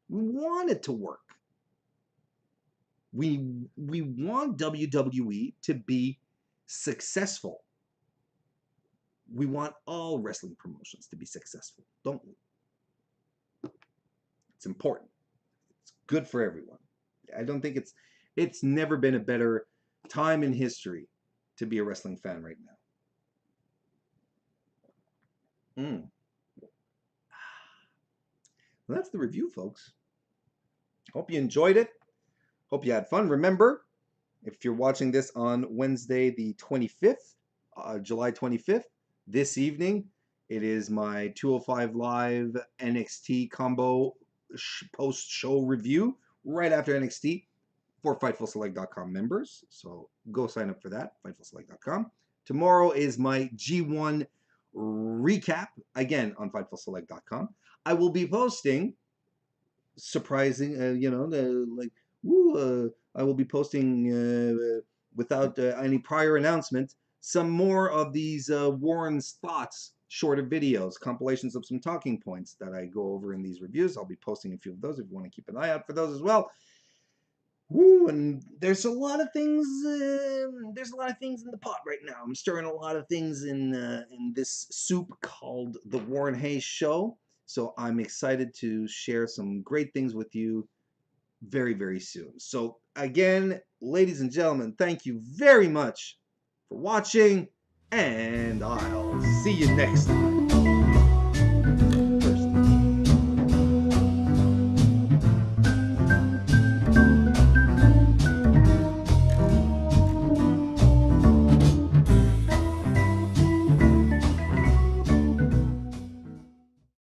A: We want it to work. We want WWE to be successful. We want all wrestling promotions to be successful, don't we? It's important. It's good for everyone. I don't think It's never been a better time in history to be a wrestling fan right now. Well, that's the review, folks. Hope you enjoyed it. Hope you had fun. Remember, if you're watching this on Wednesday the 25th, July 25th, this evening, it is my 205 Live NXT combo post-show review right after NXT for FightfulSelect.com members. So go sign up for that, FightfulSelect.com. Tomorrow is my G1 recap, again on FightfulSelect.com. I will be posting surprising, I will be posting without any prior announcement some more of these Warren's thoughts shorter videos, compilations of some talking points that I go over in these reviews. I'll be posting a few of those if you want to keep an eye out for those as well. Woo, and there's a lot of things. There's a lot of things in the pot right now. I'm stirring a lot of things in this soup called the Warren Hayes Show. So I'm excited to share some great things with you very, very soon. So again, ladies and gentlemen, thank you very much for watching, and I'll see you next time.